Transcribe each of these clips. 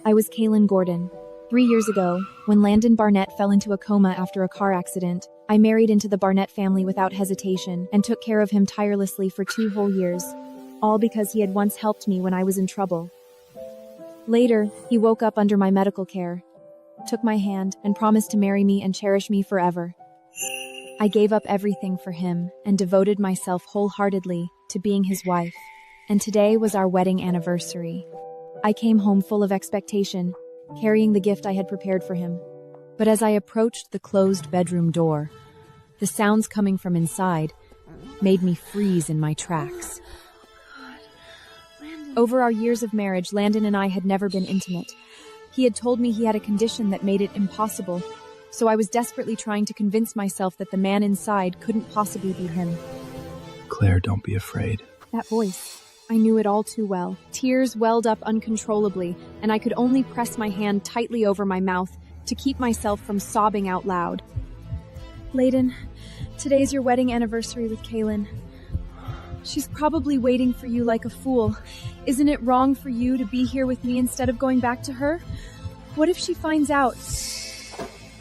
I was Kaelyn Gordon. 3 years ago, when Landen Barnett fell into a coma after a car accident, I married into the Barnett family without hesitation and took care of him tirelessly for 2 whole years, all because he had once helped me when I was in trouble. Later, he woke up under my medical care, took my hand, and promised to marry me and cherish me forever. I gave up everything for him and devoted myself wholeheartedly to being his wife, and today was our wedding anniversary. I came home full of expectation, carrying the gift I had prepared for him. But as I approached the closed bedroom door, the sounds coming from inside made me freeze in my tracks. Over our years of marriage, Landen and I had never been intimate. He had told me he had a condition that made it impossible, so I was desperately trying to convince myself that the man inside couldn't possibly be him. Claire, don't be afraid. That voice. I knew it all too well. Tears welled up uncontrollably, and I could only press my hand tightly over my mouth to keep myself from sobbing out loud. Landen, today's your wedding anniversary with Kaelyn. She's probably waiting for you like a fool. Isn't it wrong for you to be here with me instead of going back to her? What if she finds out?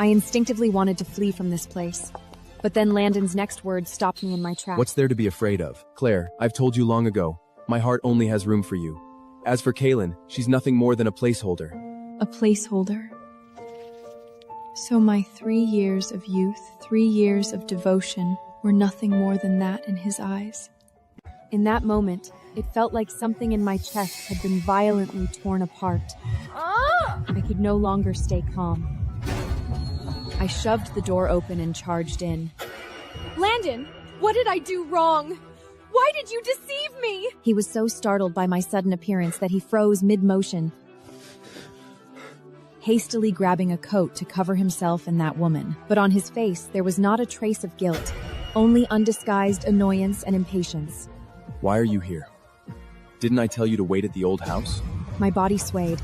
I instinctively wanted to flee from this place, but then Landen's next words stopped me in my tracks. What's there to be afraid of? Claire, I've told you long ago. My heart only has room for you. As for Kaelyn, she's nothing more than a placeholder. A placeholder? So my 3 years of youth, 3 years of devotion, were nothing more than that in his eyes. In that moment, it felt like something in my chest had been violently torn apart. I could no longer stay calm. I shoved the door open and charged in. Landen, what did I do wrong? Why did you deceive me? He was so startled by my sudden appearance that he froze mid-motion, hastily grabbing a coat to cover himself and that woman. But on his face, there was not a trace of guilt, only undisguised annoyance and impatience. Why are you here? Didn't I tell you to wait at the old house? My body swayed.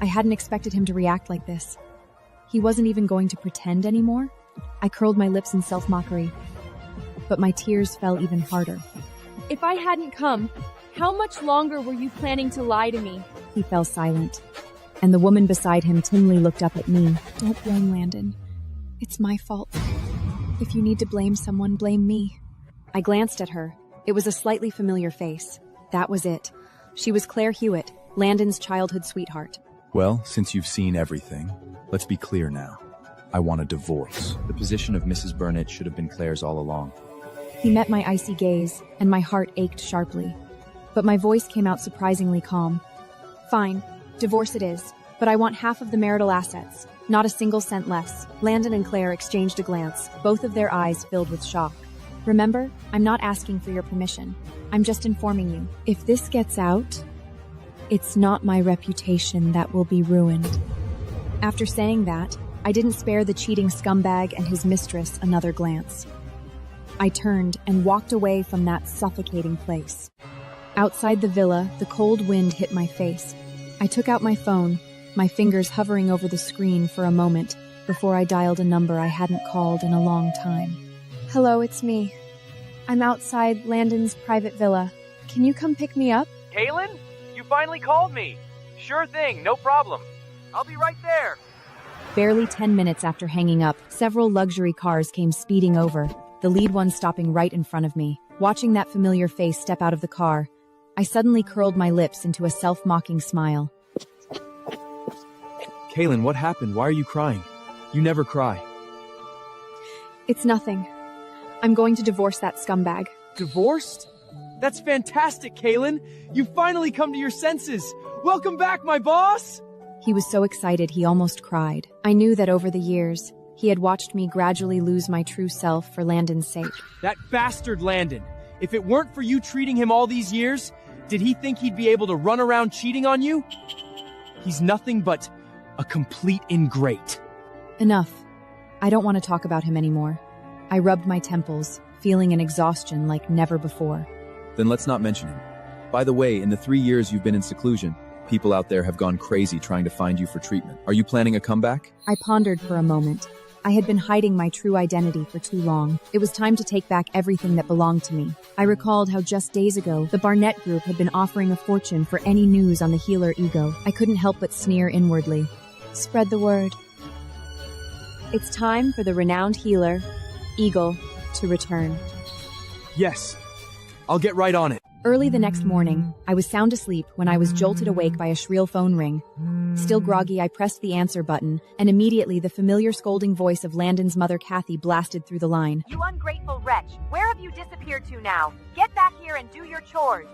I hadn't expected him to react like this. He wasn't even going to pretend anymore. I curled my lips in self-mockery, but my tears fell even harder. If I hadn't come, how much longer were you planning to lie to me? He fell silent, and the woman beside him timidly looked up at me. Don't blame Landen. It's my fault. If you need to blame someone, blame me. I glanced at her. It was a slightly familiar face. That was it. She was Claire Hewitt, Landen's childhood sweetheart. Well, since you've seen everything, let's be clear now. I want a divorce. The position of Mrs. Burnett should have been Claire's all along. He met my icy gaze, and my heart ached sharply. But my voice came out surprisingly calm. Fine, divorce it is, but I want half of the marital assets, not a single cent less. Landen and Claire exchanged a glance, both of their eyes filled with shock. Remember, I'm not asking for your permission. I'm just informing you. If this gets out, it's not my reputation that will be ruined. After saying that, I didn't spare the cheating scumbag and his mistress another glance. I turned and walked away from that suffocating place. Outside the villa, the cold wind hit my face. I took out my phone, my fingers hovering over the screen for a moment before I dialed a number I hadn't called in a long time. Hello, it's me. I'm outside Landen's private villa. Can you come pick me up? Kaelyn? You finally called me. Sure thing, no problem. I'll be right there. Barely 10 minutes after hanging up, several luxury cars came speeding over, the lead one stopping right in front of me. Watching that familiar face step out of the car, I suddenly curled my lips into a self-mocking smile. Kaelyn, what happened? Why are you crying? You never cry. It's nothing. I'm going to divorce that scumbag. Divorced? That's fantastic, Kaelyn! You've finally come to your senses! Welcome back, my boss! He was so excited he almost cried. I knew that over the years, he had watched me gradually lose my true self for Landen's sake. That bastard Landen! If it weren't for you treating him all these years, did he think he'd be able to run around cheating on you? He's nothing but a complete ingrate. Enough. I don't want to talk about him anymore. I rubbed my temples, feeling an exhaustion like never before. Then let's not mention him. By the way, in the 3 years you've been in seclusion, people out there have gone crazy trying to find you for treatment. Are you planning a comeback? I pondered for a moment. I had been hiding my true identity for too long. It was time to take back everything that belonged to me. I recalled how just days ago, the Barnett group had been offering a fortune for any news on the healer Ego. I couldn't help but sneer inwardly. Spread the word. It's time for the renowned healer, Eagle, to return. Yes, I'll get right on it. Early the next morning, I was sound asleep when I was jolted awake by a shrill phone ring. Still groggy, I pressed the answer button, and immediately the familiar scolding voice of Landen's mother Kathy blasted through the line. You ungrateful wretch! Where have you disappeared to now? Get back here and do your chores!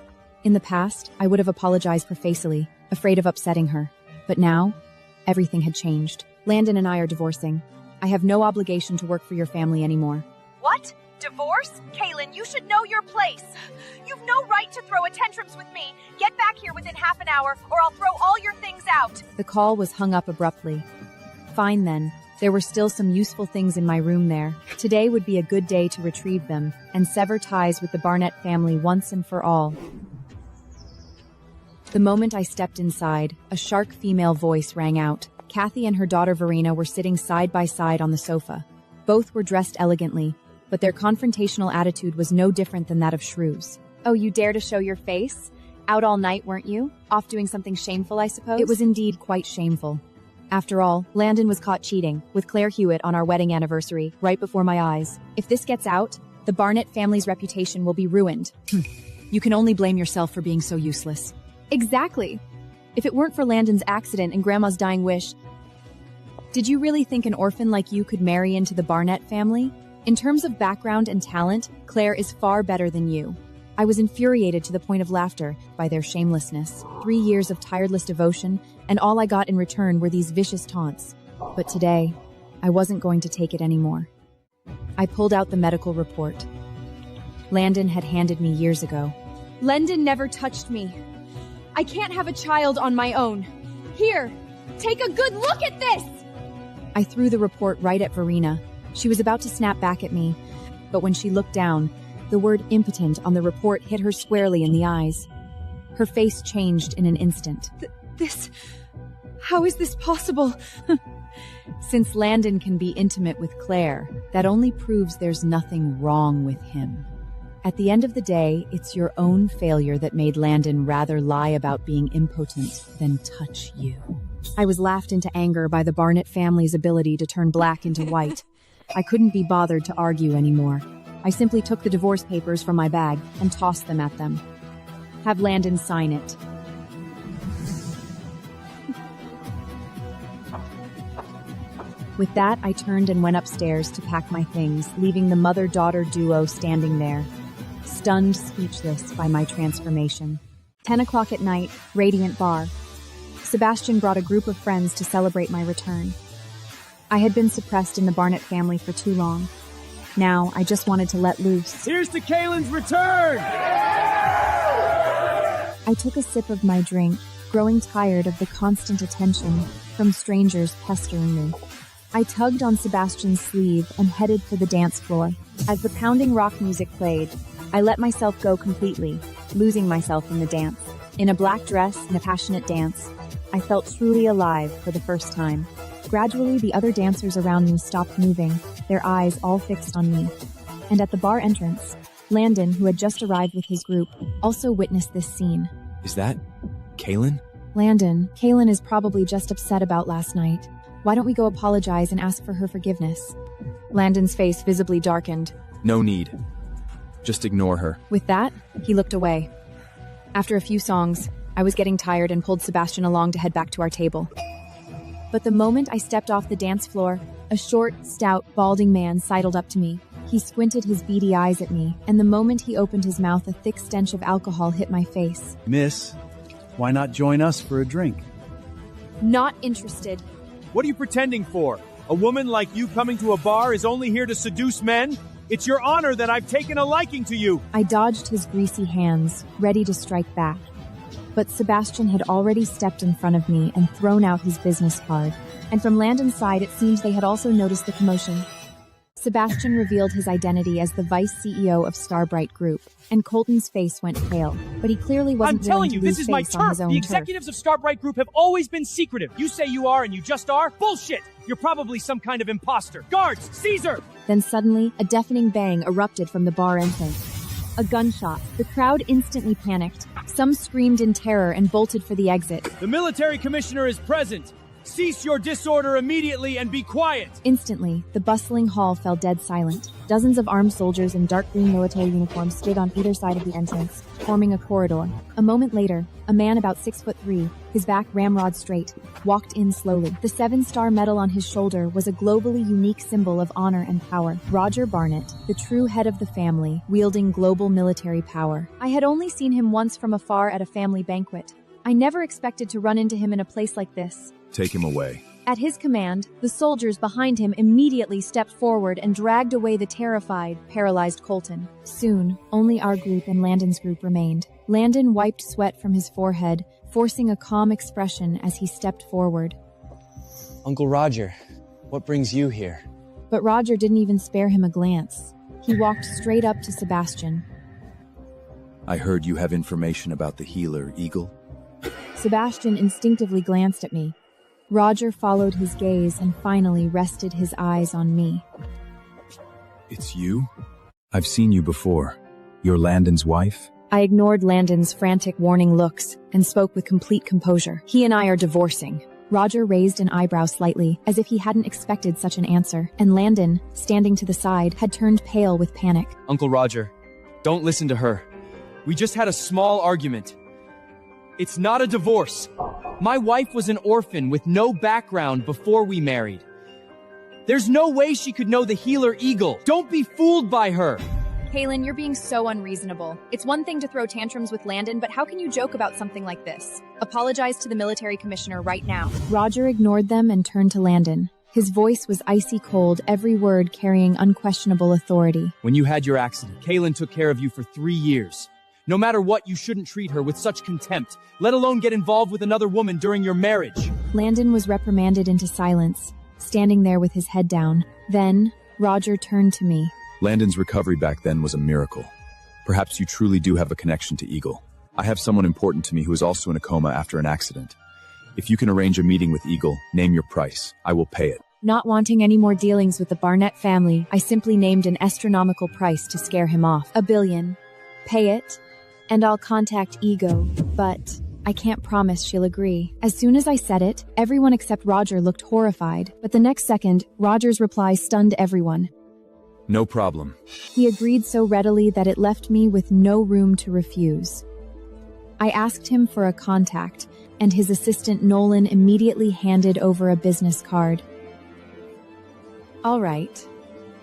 In the past, I would have apologized profusely, afraid of upsetting her. But now, everything had changed. Landen and I are divorcing. I have no obligation to work for your family anymore. What? Divorce? Kaelyn, you should know your place. You've no right to throw tantrums with me. Get back here within half an hour, or I'll throw all your things out. The call was hung up abruptly. Fine then. There were still some useful things in my room there. Today would be a good day to retrieve them and sever ties with the Barnett family once and for all. The moment I stepped inside, a sharp female voice rang out. Kathy and her daughter Verena were sitting side by side on the sofa. Both were dressed elegantly, but their confrontational attitude was no different than that of shrews. Oh, you dare to show your face? Out all night, weren't you? Off doing something shameful, I suppose? It was indeed quite shameful. After all, Landen was caught cheating with Claire Hewitt on our wedding anniversary, right before my eyes. If this gets out, the Barnett family's reputation will be ruined. You can only blame yourself for being so useless. Exactly. If it weren't for Landen's accident and Grandma's dying wish, did you really think an orphan like you could marry into the Barnett family? In terms of background and talent, Claire is far better than you. I was infuriated to the point of laughter by their shamelessness. 3 years of tireless devotion, and all I got in return were these vicious taunts. But today, I wasn't going to take it anymore. I pulled out the medical report. Landen had handed me years ago. Landen never touched me. I can't have a child on my own. Here, take a good look at this! I threw the report right at Verena. She was about to snap back at me, but when she looked down, the word impotent on the report hit her squarely in the eyes. Her face changed in an instant. How is this possible? Since Landen can be intimate with Claire, that only proves there's nothing wrong with him. At the end of the day, it's your own failure that made Landen rather lie about being impotent than touch you. I was laughed into anger by the Barnett family's ability to turn black into white. I couldn't be bothered to argue anymore. I simply took the divorce papers from my bag and tossed them at them. Have Landen sign it. With that, I turned and went upstairs to pack my things, leaving the mother-daughter duo standing there, stunned, speechless by my transformation. 10 o'clock at night, Radiant Bar. Sebastian brought a group of friends to celebrate my return. I had been suppressed in the Barnett family for too long. Now, I just wanted to let loose. Here's to Kaelyn's return! I took a sip of my drink, growing tired of the constant attention from strangers pestering me. I tugged on Sebastian's sleeve and headed for the dance floor. As the pounding rock music played, I let myself go completely, losing myself in the dance. In a black dress and a passionate dance, I felt truly alive for the first time. Gradually, the other dancers around me stopped moving, their eyes all fixed on me. And at the bar entrance, Landen, who had just arrived with his group, also witnessed this scene. Is that Kaelyn? Landen, Kaelyn is probably just upset about last night. Why don't we go apologize and ask for her forgiveness? Landen's face visibly darkened. No need. Just ignore her. With that, he looked away. After a few songs, I was getting tired and pulled Sebastian along to head back to our table. But the moment I stepped off the dance floor, a short, stout, balding man sidled up to me. He squinted his beady eyes at me, and the moment he opened his mouth, a thick stench of alcohol hit my face. Miss, why not join us for a drink? Not interested. What are you pretending for? A woman like you coming to a bar is only here to seduce men? It's your honor that I've taken a liking to you. I dodged his greasy hands, ready to strike back. But Sebastian had already stepped in front of me and thrown out his business card. And from Landen's side, it seemed they had also noticed the commotion. Sebastian revealed his identity as the vice CEO of Starbright Group, and Colton's face went pale, but he clearly wasn't I'm telling willing you, to this lose is my face on his turf! own The turf. executives of Starbright Group have always been secretive. You say you are and you just are? Bullshit! You're probably some kind of imposter. Guards, Caesar! Then suddenly, a deafening bang erupted from the bar entrance. A gunshot. The crowd instantly panicked. Some screamed in terror and bolted for the exit. The military commissioner is present. Cease your disorder immediately and be quiet. Instantly, the bustling hall fell dead silent. Dozens of armed soldiers in dark green military uniforms stood on either side of the entrance, forming a corridor. A moment later, a man about 6'3", his back ramrod straight, walked in slowly. The 7-star medal on his shoulder was a globally unique symbol of honor and power. Rodger Barnett, the true head of the family, wielding global military power. I had only seen him once from afar at a family banquet. I never expected to run into him in a place like this. Take him away. At his command, the soldiers behind him immediately stepped forward and dragged away the terrified, paralyzed Colton. Soon, only our group and Landen's group remained. Landen wiped sweat from his forehead, forcing a calm expression as he stepped forward. Uncle Rodger, what brings you here? But Rodger didn't even spare him a glance. He walked straight up to Sebastian. I heard you have information about the healer, Eagle. Sebastian instinctively glanced at me. Rodger followed his gaze and finally rested his eyes on me. It's you? I've seen you before. You're Landen's wife? I ignored Landen's frantic warning looks and spoke with complete composure. He and I are divorcing. Rodger raised an eyebrow slightly, as if he hadn't expected such an answer, and Landen, standing to the side, had turned pale with panic. Uncle Rodger, don't listen to her. We just had a small argument. It's not a divorce. My wife was an orphan with no background before we married. There's no way she could know the healer Eagle. Don't be fooled by her. Kaelyn, you're being so unreasonable. It's one thing to throw tantrums with Landen, but how can you joke about something like this? Apologize to the military commissioner right now. Rodger ignored them and turned to Landen. His voice was icy cold, every word carrying unquestionable authority. When you had your accident, Kaelyn took care of you for 3 years. No matter what, you shouldn't treat her with such contempt, let alone get involved with another woman during your marriage. Landen was reprimanded into silence, standing there with his head down. Then, Rodger turned to me. Landen's recovery back then was a miracle. Perhaps you truly do have a connection to Eagle. I have someone important to me who is also in a coma after an accident. If you can arrange a meeting with Eagle, name your price. I will pay it. Not wanting any more dealings with the Barnett family, I simply named an astronomical price to scare him off. $1 billion. Pay it, and I'll contact Ego, but I can't promise she'll agree. As soon as I said it, everyone except Rodger looked horrified, but the next second, Rodger's reply stunned everyone. No problem. He agreed so readily that it left me with no room to refuse. I asked him for a contact, and his assistant Nolan immediately handed over a business card. All right.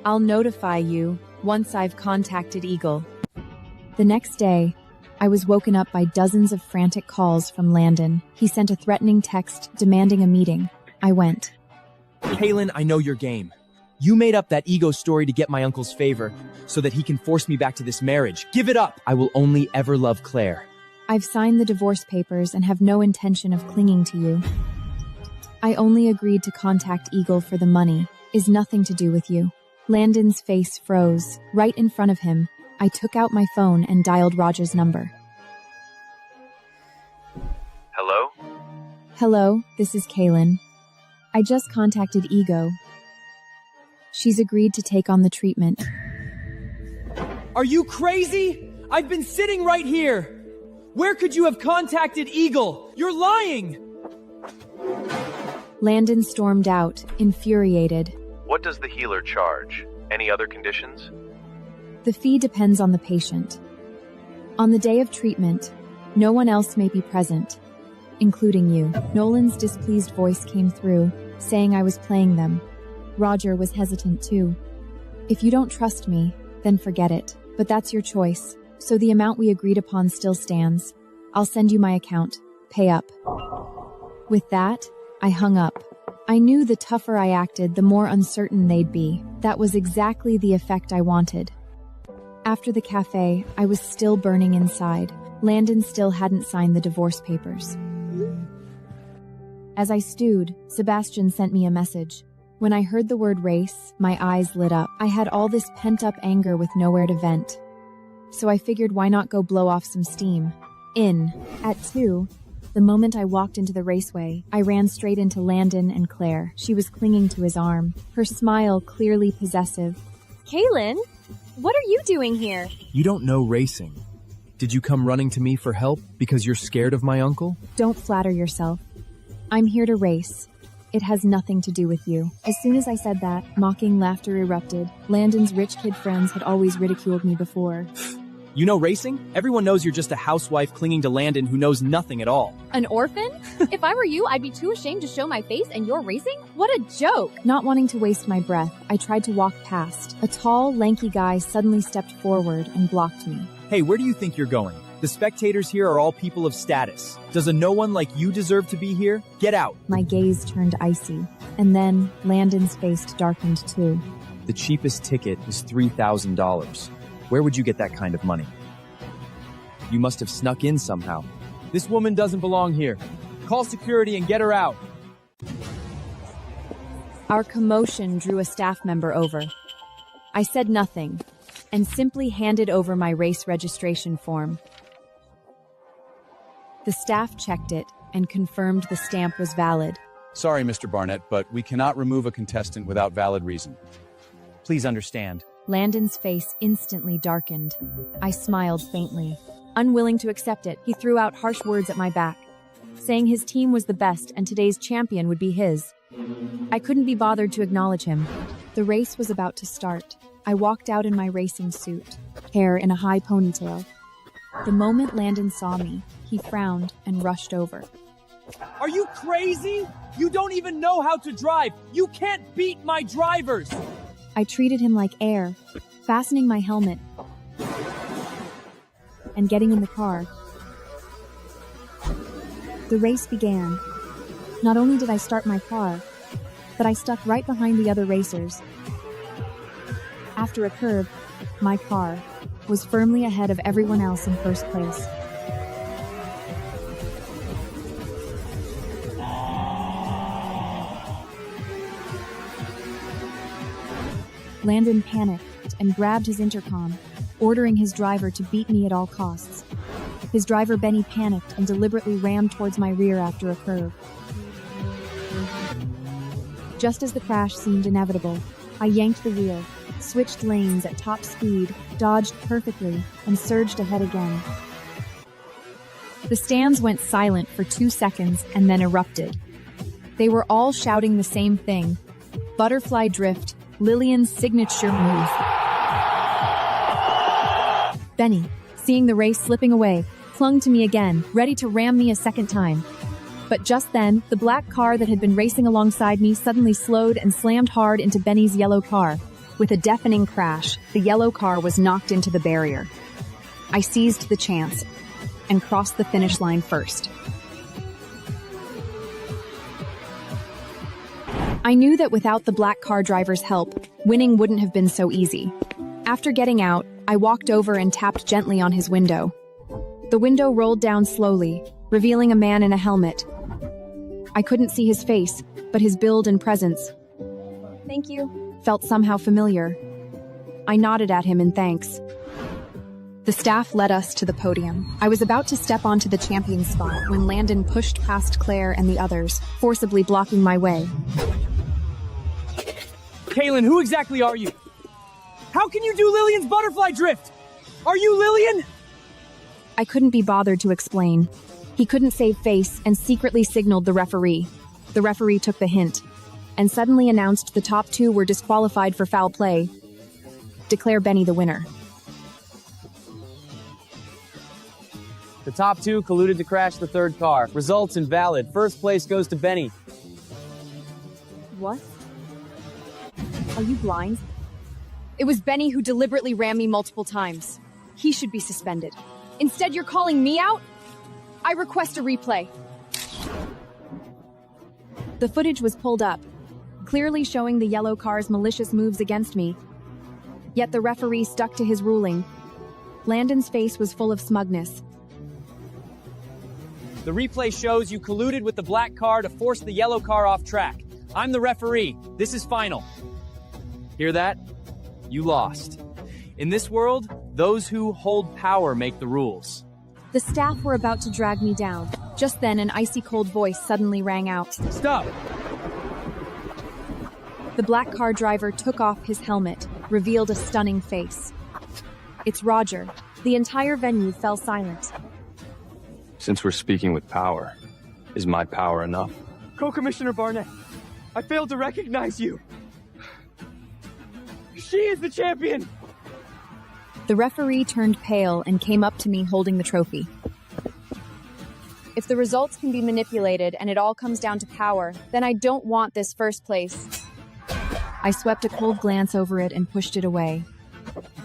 I'll notify you once I've contacted Eagle. The next day, I was woken up by dozens of frantic calls from Landen. He sent a threatening text demanding a meeting. I went. Kaelyn, I know your game. You made up that ego story to get my uncle's favor, so that he can force me back to this marriage. Give it up! I will only ever love Claire. I've signed the divorce papers and have no intention of clinging to you. I only agreed to contact Eagle for the money. Is nothing to do with you. Landen's face froze. Right in front of him, I took out my phone and dialed Rodger's number. Hello? Hello, this is Kaelyn. I just contacted Ego. She's agreed to take on the treatment. Are you crazy? I've been sitting right here. Where could you have contacted Eagle? You're lying! Landen stormed out, infuriated. What does the healer charge? Any other conditions? The fee depends on the patient. On the day of treatment, no one else may be present, including you. Nolan's displeased voice came through, saying I was playing them. Rodger was hesitant too. If you don't trust me, then forget it. But that's your choice, so the amount we agreed upon still stands. I'll send you my account. Pay up. With that, I hung up. I knew the tougher I acted, the more uncertain they'd be. That was exactly the effect I wanted. After the cafe, I was still burning inside. Landen still hadn't signed the divorce papers. As I stewed, Sebastian sent me a message. When I heard the word race, my eyes lit up. I had all this pent-up anger with nowhere to vent. So I figured why not go blow off some steam. At 2, the moment I walked into the raceway, I ran straight into Landen and Claire. She was clinging to his arm, her smile clearly possessive. Kaelyn, what are you doing here? You don't know racing. Did you come running to me for help because you're scared of my uncle? Don't flatter yourself. I'm here to race. It has nothing to do with you. As soon as I said that, mocking laughter erupted. Landen's rich kid friends had always ridiculed me before. You know racing? Everyone knows you're just a housewife clinging to Landen who knows nothing at all. An orphan? If I were you, I'd be too ashamed to show my face and you're racing? What a joke! Not wanting to waste my breath, I tried to walk past. A tall, lanky guy suddenly stepped forward and blocked me. Hey, where do you think you're going? The spectators here are all people of status. Does a no one like you deserve to be here? Get out! My gaze turned icy, and then Landen's face darkened too. The cheapest ticket is $3,000. Where would you get that kind of money? You must have snuck in somehow. This woman doesn't belong here. Call security and get her out. Our commotion drew a staff member over. I said nothing, and simply handed over my race registration form. The staff checked it and confirmed the stamp was valid. Sorry, Mr. Barnett, but we cannot remove a contestant without valid reason. Please understand. Landen's face instantly darkened. I smiled faintly. Unwilling to accept it, he threw out harsh words at my back, saying his team was the best and today's champion would be his. I couldn't be bothered to acknowledge him. The race was about to start. I walked out in my racing suit, hair in a high ponytail. The moment Landen saw me, he frowned and rushed over. Are you crazy? You don't even know how to drive. You can't beat my drivers. I treated him like air, fastening my helmet and getting in the car. The race began. Not only did I start my car, but I stuck right behind the other racers. After a curve, my car was firmly ahead of everyone else in first place. Landen panicked and grabbed his intercom, ordering his driver to beat me at all costs. His driver Benny panicked and deliberately rammed towards my rear after a curve. Just as the crash seemed inevitable, I yanked the wheel, switched lanes at top speed, dodged perfectly, and surged ahead again. The stands went silent for 2 seconds and then erupted. They were all shouting the same thing: butterfly drift, Lillian's signature move. Benny, seeing the race slipping away, clung to me again, ready to ram me a second time. But just then, the black car that had been racing alongside me suddenly slowed and slammed hard into Benny's yellow car. With a deafening crash, the yellow car was knocked into the barrier. I seized the chance and crossed the finish line first. I knew that without the black car driver's help, winning wouldn't have been so easy. After getting out, I walked over and tapped gently on his window. The window rolled down slowly, revealing a man in a helmet. I couldn't see his face, but his build and presence, Thank you. felt somehow familiar. I nodded at him in thanks. The staff led us to the podium. I was about to step onto the champion spot when Landen pushed past Claire and the others, forcibly blocking my way. Kaelyn, who exactly are you? How can you do Lillian's butterfly drift? Are you Lillian? I couldn't be bothered to explain. He couldn't save face and secretly signaled the referee. The referee took the hint and suddenly announced the top 2 were disqualified for foul play. Declare Benny the winner. The top 2 colluded to crash the third car. Results invalid. First place goes to Benny. What? Are you blind? It was Benny who deliberately rammed me multiple times. He should be suspended. Instead, you're calling me out? I request a replay. The footage was pulled up, clearly showing the yellow car's malicious moves against me. Yet the referee stuck to his ruling. Landen's face was full of smugness. The replay shows you colluded with the black car to force the yellow car off track. I'm the referee. This is final. Hear that? You lost. In this world, those who hold power make the rules. The staff were about to drag me down. Just then, an icy cold voice suddenly rang out. Stop! The black car driver took off his helmet, revealed a stunning face. It's Rodger. The entire venue fell silent. Since we're speaking with power, is my power enough? Co-Commissioner Barnett, I failed to recognize you. She is the champion! The referee turned pale and came up to me holding the trophy. If the results can be manipulated and it all comes down to power, then I don't want this first place. I swept a cold glance over it and pushed it away.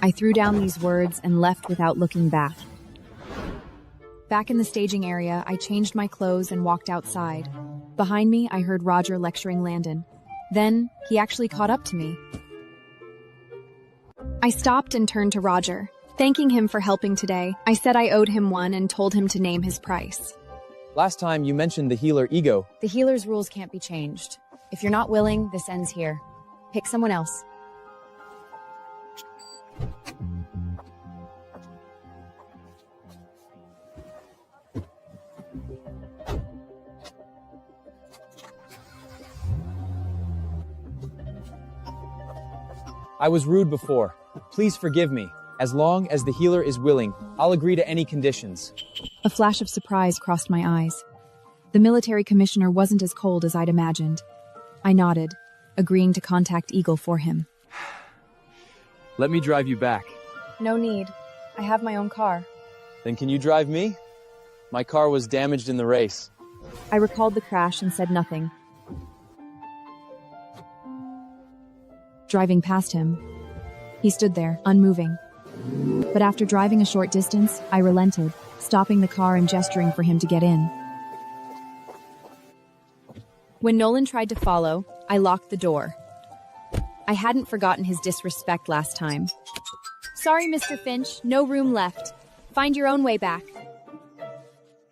I threw down these words and left without looking back. Back in the staging area, I changed my clothes and walked outside. Behind me, I heard Rodger lecturing Landen. Then, he actually caught up to me. I stopped and turned to Rodger, thanking him for helping today. I said I owed him one and told him to name his price. Last time you mentioned the healer ego. The healer's rules can't be changed. If you're not willing, this ends here. Pick someone else. I was rude before. Please forgive me. As long as the healer is willing, I'll agree to any conditions. A flash of surprise crossed my eyes. The military commissioner wasn't as cold as I'd imagined. I nodded, agreeing to contact Eagle for him. Let me drive you back. No need. I have my own car. Then can you drive me? My car was damaged in the race. I recalled the crash and said nothing. Driving past him, he stood there, unmoving. But after driving a short distance, I relented, stopping the car and gesturing for him to get in. When Nolan tried to follow, I locked the door. I hadn't forgotten his disrespect last time. Sorry, Mr. Finch, no room left. Find your own way back.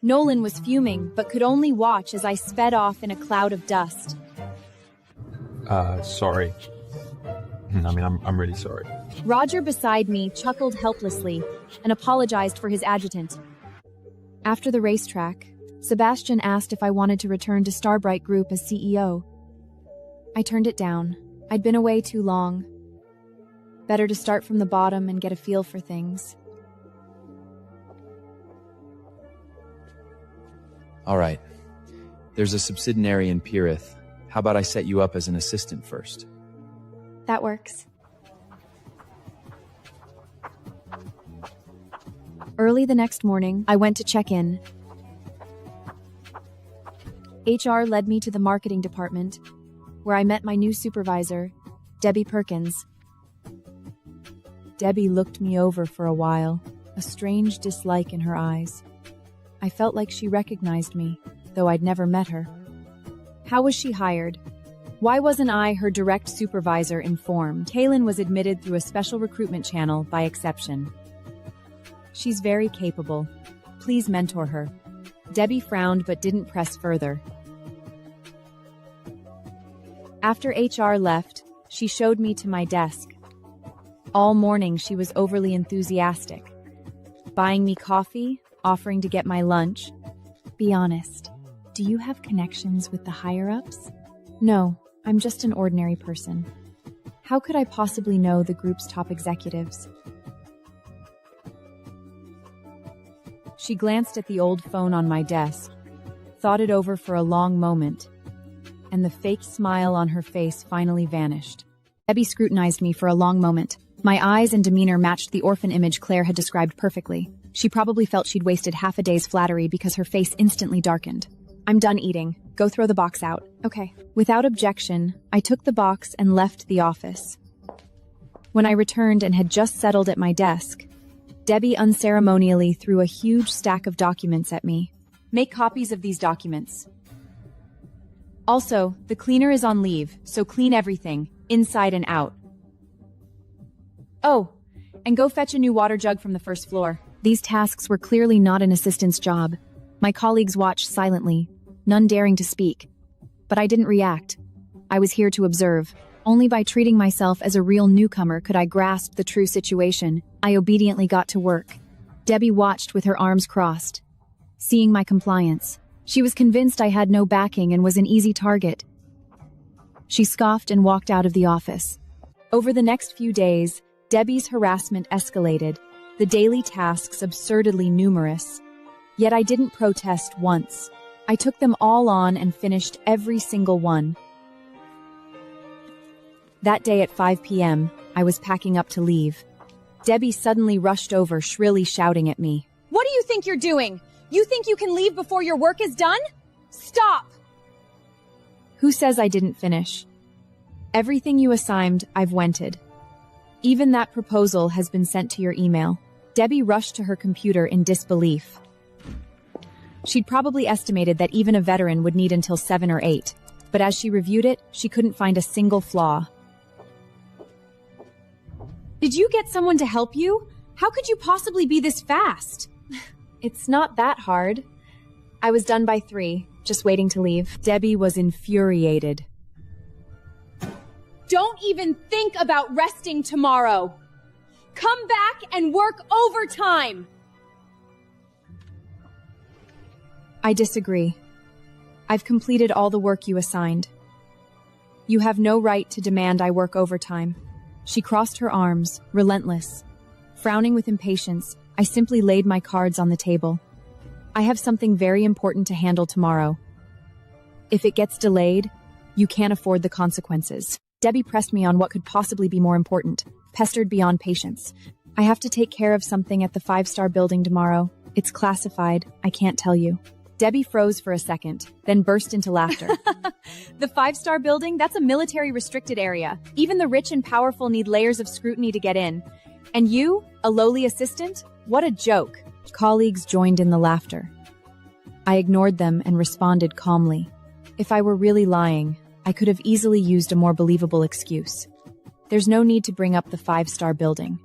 Nolan was fuming, but could only watch as I sped off in a cloud of dust. Sorry. I'm really sorry. Rodger beside me chuckled helplessly and apologized for his adjutant. After the racetrack, Sebastian asked if I wanted to return to Starbright Group as CEO. I turned it down. I'd been away too long. Better to start from the bottom and get a feel for things. All right. There's a subsidiary in Pirith. How about I set you up as an assistant first? That works. Early the next morning, I went to check in. HR led me to the marketing department, where I met my new supervisor, Debbie Perkins. Debbie looked me over for a while, a strange dislike in her eyes. I felt like she recognized me, though I'd never met her. How was she hired? Why wasn't I her direct supervisor informed? Kaelyn was admitted through a special recruitment channel by exception. She's very capable. Please mentor her. Debbie frowned but didn't press further. After HR left, she showed me to my desk. All morning she was overly enthusiastic, buying me coffee, offering to get my lunch. Be honest, do you have connections with the higher-ups? No, I'm just an ordinary person. How could I possibly know the group's top executives? She glanced at the old phone on my desk, thought it over for a long moment, and the fake smile on her face finally vanished. Debbie scrutinized me for a long moment. My eyes and demeanor matched the orphan image Claire had described perfectly. She probably felt she'd wasted half a day's flattery because her face instantly darkened. I'm done eating. Go throw the box out. Okay. Without objection, I took the box and left the office. When I returned and had just settled at my desk, Debbie unceremonially threw a huge stack of documents at me. Make copies of these documents. Also, the cleaner is on leave, so clean everything, inside and out. Oh, and go fetch a new water jug from the first floor. These tasks were clearly not an assistant's job. My colleagues watched silently, none daring to speak. But I didn't react. I was here to observe. Only by treating myself as a real newcomer could I grasp the true situation. I obediently got to work. Debbie watched with her arms crossed. Seeing my compliance, she was convinced I had no backing and was an easy target. She scoffed and walked out of the office. Over the next few days, Debbie's harassment escalated, the daily tasks absurdly numerous. Yet I didn't protest once. I took them all on and finished every single one. That day at 5 p.m., I was packing up to leave. Debbie suddenly rushed over, shrilly shouting at me. What do you think you're doing? You think you can leave before your work is done? Stop! Who says I didn't finish? Everything you assigned, I've wented. Even that proposal has been sent to your email. Debbie rushed to her computer in disbelief. She'd probably estimated that even a veteran would need until 7 or 8, but as she reviewed it, she couldn't find a single flaw. Did you get someone to help you? How could you possibly be this fast? It's not that hard. I was done by 3, just waiting to leave. Debbie was infuriated. Don't even think about resting tomorrow. Come back and work overtime. I disagree. I've completed all the work you assigned. You have no right to demand I work overtime. She crossed her arms, relentless. Frowning with impatience, I simply laid my cards on the table. I have something very important to handle tomorrow. If it gets delayed, you can't afford the consequences. Debbie pressed me on what could possibly be more important, pestered beyond patience. I have to take care of something at the 5-star building tomorrow. It's classified. I can't tell you. Debbie froze for a second, then burst into laughter. The 5-star building? That's a military restricted area. Even the rich and powerful need layers of scrutiny to get in. And you, a lowly assistant? What a joke. Colleagues joined in the laughter. I ignored them and responded calmly. If I were really lying, I could have easily used a more believable excuse. There's no need to bring up the 5-star building.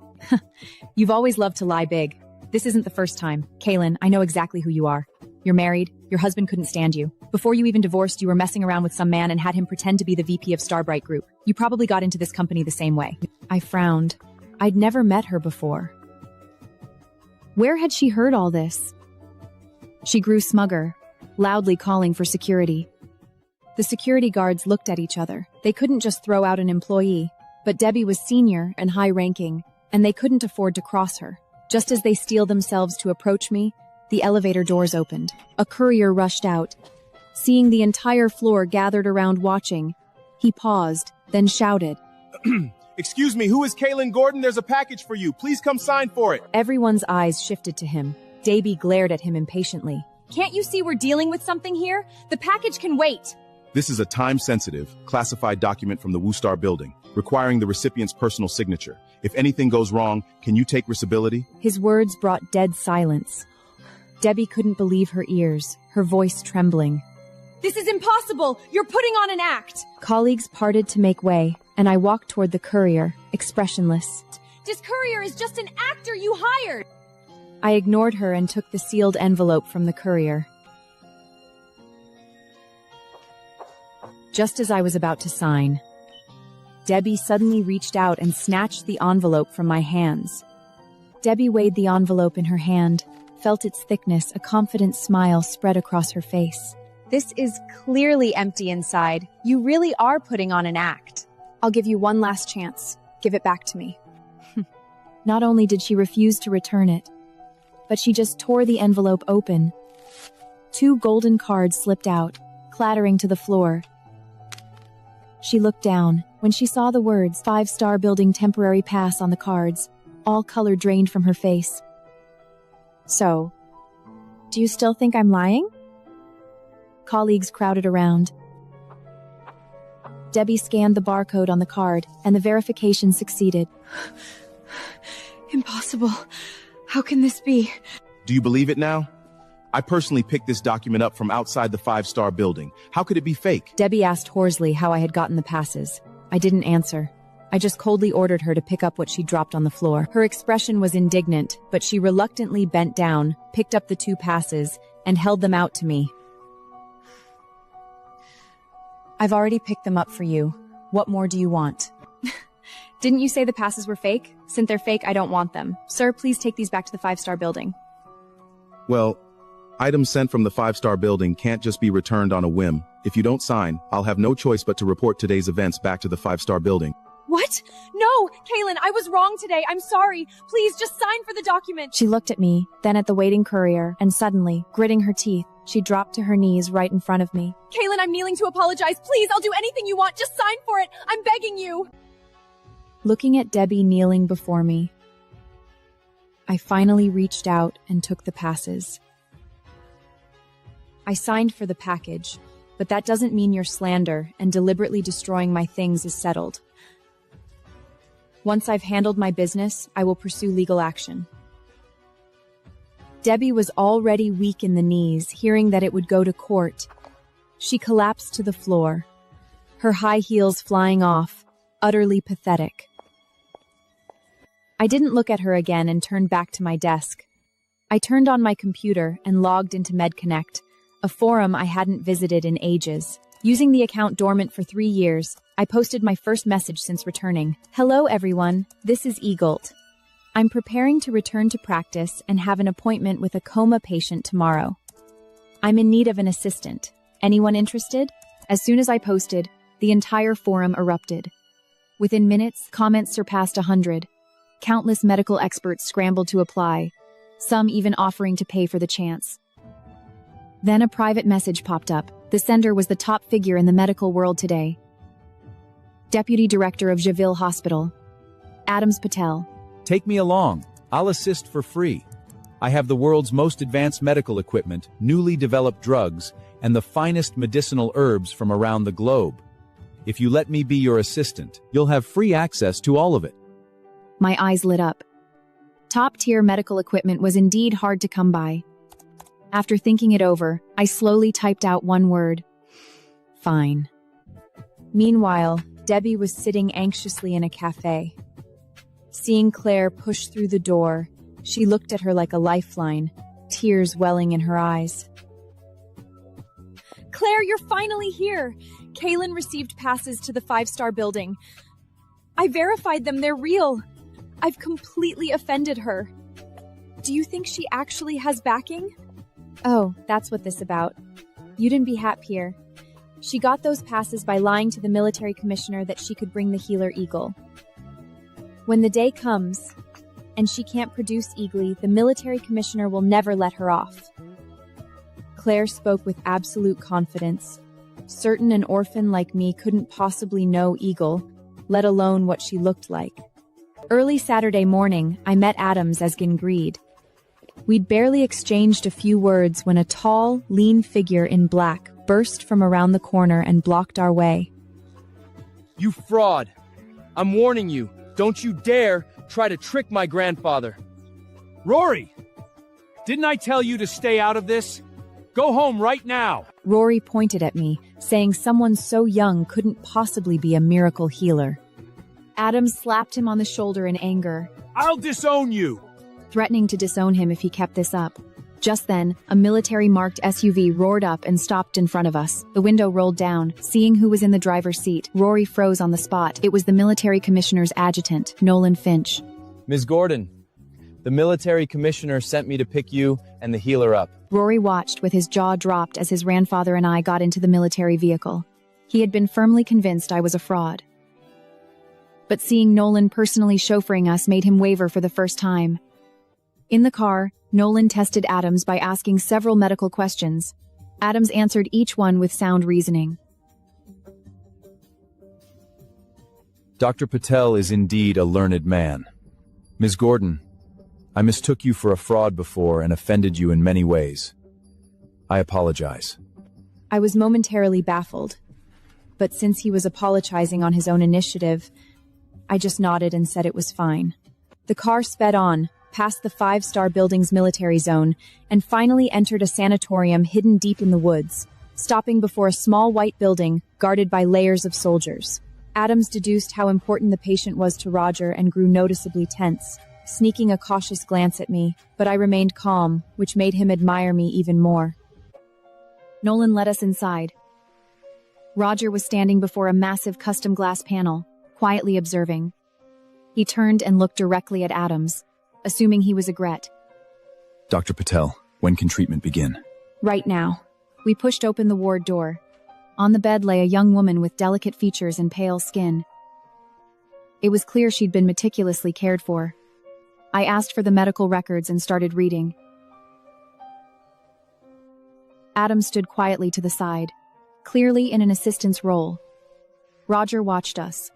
You've always loved to lie big. This isn't the first time. Kaelyn, I know exactly who you are. You're married. Your husband couldn't stand you. Before you even divorced, you were messing around with some man and had him pretend to be the VP of Starbright Group. You probably got into this company the same way. I frowned. I'd never met her before. Where had she heard all this? She grew smugger, loudly calling for security. The security guards looked at each other. They couldn't just throw out an employee, but Debbie was senior and high-ranking, and they couldn't afford to cross her. Just as they steeled themselves to approach me, the elevator doors opened. A courier rushed out. Seeing the entire floor gathered around watching, he paused, then shouted, Excuse me, who is Kaelyn Gordon? There's a package for you. Please come sign for it. Everyone's eyes shifted to him. Debbie glared at him impatiently. Can't you see we're dealing with something here? The package can wait. This is a time-sensitive, classified document from the Woostar building, requiring the recipient's personal signature. If anything goes wrong, can you take responsibility? His words brought dead silence. Debbie couldn't believe her ears, her voice trembling. This is impossible! You're putting on an act! Colleagues parted to make way, and I walked toward the courier, expressionless. This courier is just an actor you hired! I ignored her and took the sealed envelope from the courier. Just as I was about to sign, Debbie suddenly reached out and snatched the envelope from my hands. Debbie weighed the envelope in her hand, felt its thickness, a confident smile spread across her face. This is clearly empty inside. You really are putting on an act. I'll give you one last chance. Give it back to me. Not only did she refuse to return it, but she just tore the envelope open. 2 golden cards slipped out, clattering to the floor. She looked down. When she saw the words 5-star building temporary pass on the cards, all color drained from her face. So, do you still think I'm lying? Colleagues crowded around. Debbie scanned the barcode on the card, and the verification succeeded. Impossible. How can this be? Do you believe it now? I personally picked this document up from outside the 5-star building. How could it be fake? Debbie asked hoarsely how I had gotten the passes. I didn't answer. I just coldly ordered her to pick up what she dropped on the floor. Her expression was indignant, but she reluctantly bent down, picked up the 2 passes, and held them out to me. I've already picked them up for you. What more do you want? Didn't you say the passes were fake? Since they're fake, I don't want them. Sir, please take these back to the 5-star building. Well, items sent from the 5-star building can't just be returned on a whim. If you don't sign, I'll have no choice but to report today's events back to the 5-star building. What? No, Kaelyn, I was wrong today. I'm sorry. Please just sign for the document. She looked at me, then at the waiting courier, and suddenly, gritting her teeth, she dropped to her knees right in front of me. Kaelyn, I'm kneeling to apologize. Please, I'll do anything you want. Just sign for it. I'm begging you. Looking at Debbie kneeling before me, I finally reached out and took the passes. I signed for the package, but that doesn't mean your slander and deliberately destroying my things is settled. Once I've handled my business, I will pursue legal action. Debbie was already weak in the knees, hearing that it would go to court. She collapsed to the floor, her high heels flying off, utterly pathetic. I didn't look at her again and turned back to my desk. I turned on my computer and logged into MedConnect, a forum I hadn't visited in ages. Using the account dormant for 3 years, I posted my first message since returning. Hello everyone, this is Eaglet. I'm preparing to return to practice and have an appointment with a coma patient tomorrow. I'm in need of an assistant. Anyone interested? As soon as I posted, the entire forum erupted. Within minutes, comments surpassed 100. Countless medical experts scrambled to apply, some even offering to pay for the chance. Then a private message popped up. The sender was the top figure in the medical world today. Deputy Director of Javille Hospital, Adams Patel. Take me along. I'll assist for free. I have the world's most advanced medical equipment, newly developed drugs, and the finest medicinal herbs from around the globe. If you let me be your assistant, you'll have free access to all of it. My eyes lit up. Top-tier medical equipment was indeed hard to come by. After thinking it over, I slowly typed out one word. Fine. Meanwhile, Debbie was sitting anxiously in a cafe. Seeing Claire push through the door, she looked at her like a lifeline, tears welling in her eyes. Claire, you're finally here. Kaelyn received passes to the 5-star building. I verified them, they're real. I've completely offended her. Do you think she actually has backing? Oh, that's what this about. You didn't be happier. She got those passes by lying to the military commissioner that she could bring the healer Eagle. When the day comes, and she can't produce Eagly, the military commissioner will never let her off. Claire spoke with absolute confidence, certain an orphan like me couldn't possibly know Eagle, let alone what she looked like. Early Saturday morning, I met Adams as Gingreed. We'd barely exchanged a few words when a tall, lean figure in black burst from around the corner and blocked our way. You fraud! I'm warning you, don't you dare try to trick my grandfather. Rory! Didn't I tell you to stay out of this? Go home right now! Rory pointed at me, saying someone so young couldn't possibly be a miracle healer. Adams slapped him on the shoulder in anger, I'll disown you! threatening to disown him if he kept this up. Just then, a military-marked SUV roared up and stopped in front of us. The window rolled down. Seeing who was in the driver's seat, Rory froze on the spot. It was the military commissioner's adjutant, Nolan Finch. Ms. Gordon, the military commissioner sent me to pick you and the healer up. Rory watched with his jaw dropped as his grandfather and I got into the military vehicle. He had been firmly convinced I was a fraud. But seeing Nolan personally chauffeuring us made him waver for the first time. In the car, Nolan tested Adams by asking several medical questions. Adams answered each one with sound reasoning. Dr. Patel is indeed a learned man. Ms. Gordon, I mistook you for a fraud before and offended you in many ways. I apologize. I was momentarily baffled. But since he was apologizing on his own initiative, I just nodded and said it was fine. The car sped on, past the 5-star building's military zone, and finally entered a sanatorium hidden deep in the woods, stopping before a small white building guarded by layers of soldiers. Adams deduced how important the patient was to Rodger and grew noticeably tense, sneaking a cautious glance at me, but I remained calm, which made him admire me even more. Nolan led us inside. Rodger was standing before a massive custom glass panel, quietly observing. He turned and looked directly at Adams, assuming he was Egret. Dr. Patel, when can treatment begin? Right now. We pushed open the ward door. On the bed lay a young woman with delicate features and pale skin. It was clear she'd been meticulously cared for. I asked for the medical records and started reading. Adams stood quietly to the side, clearly in an assistant's role. Rodger watched us,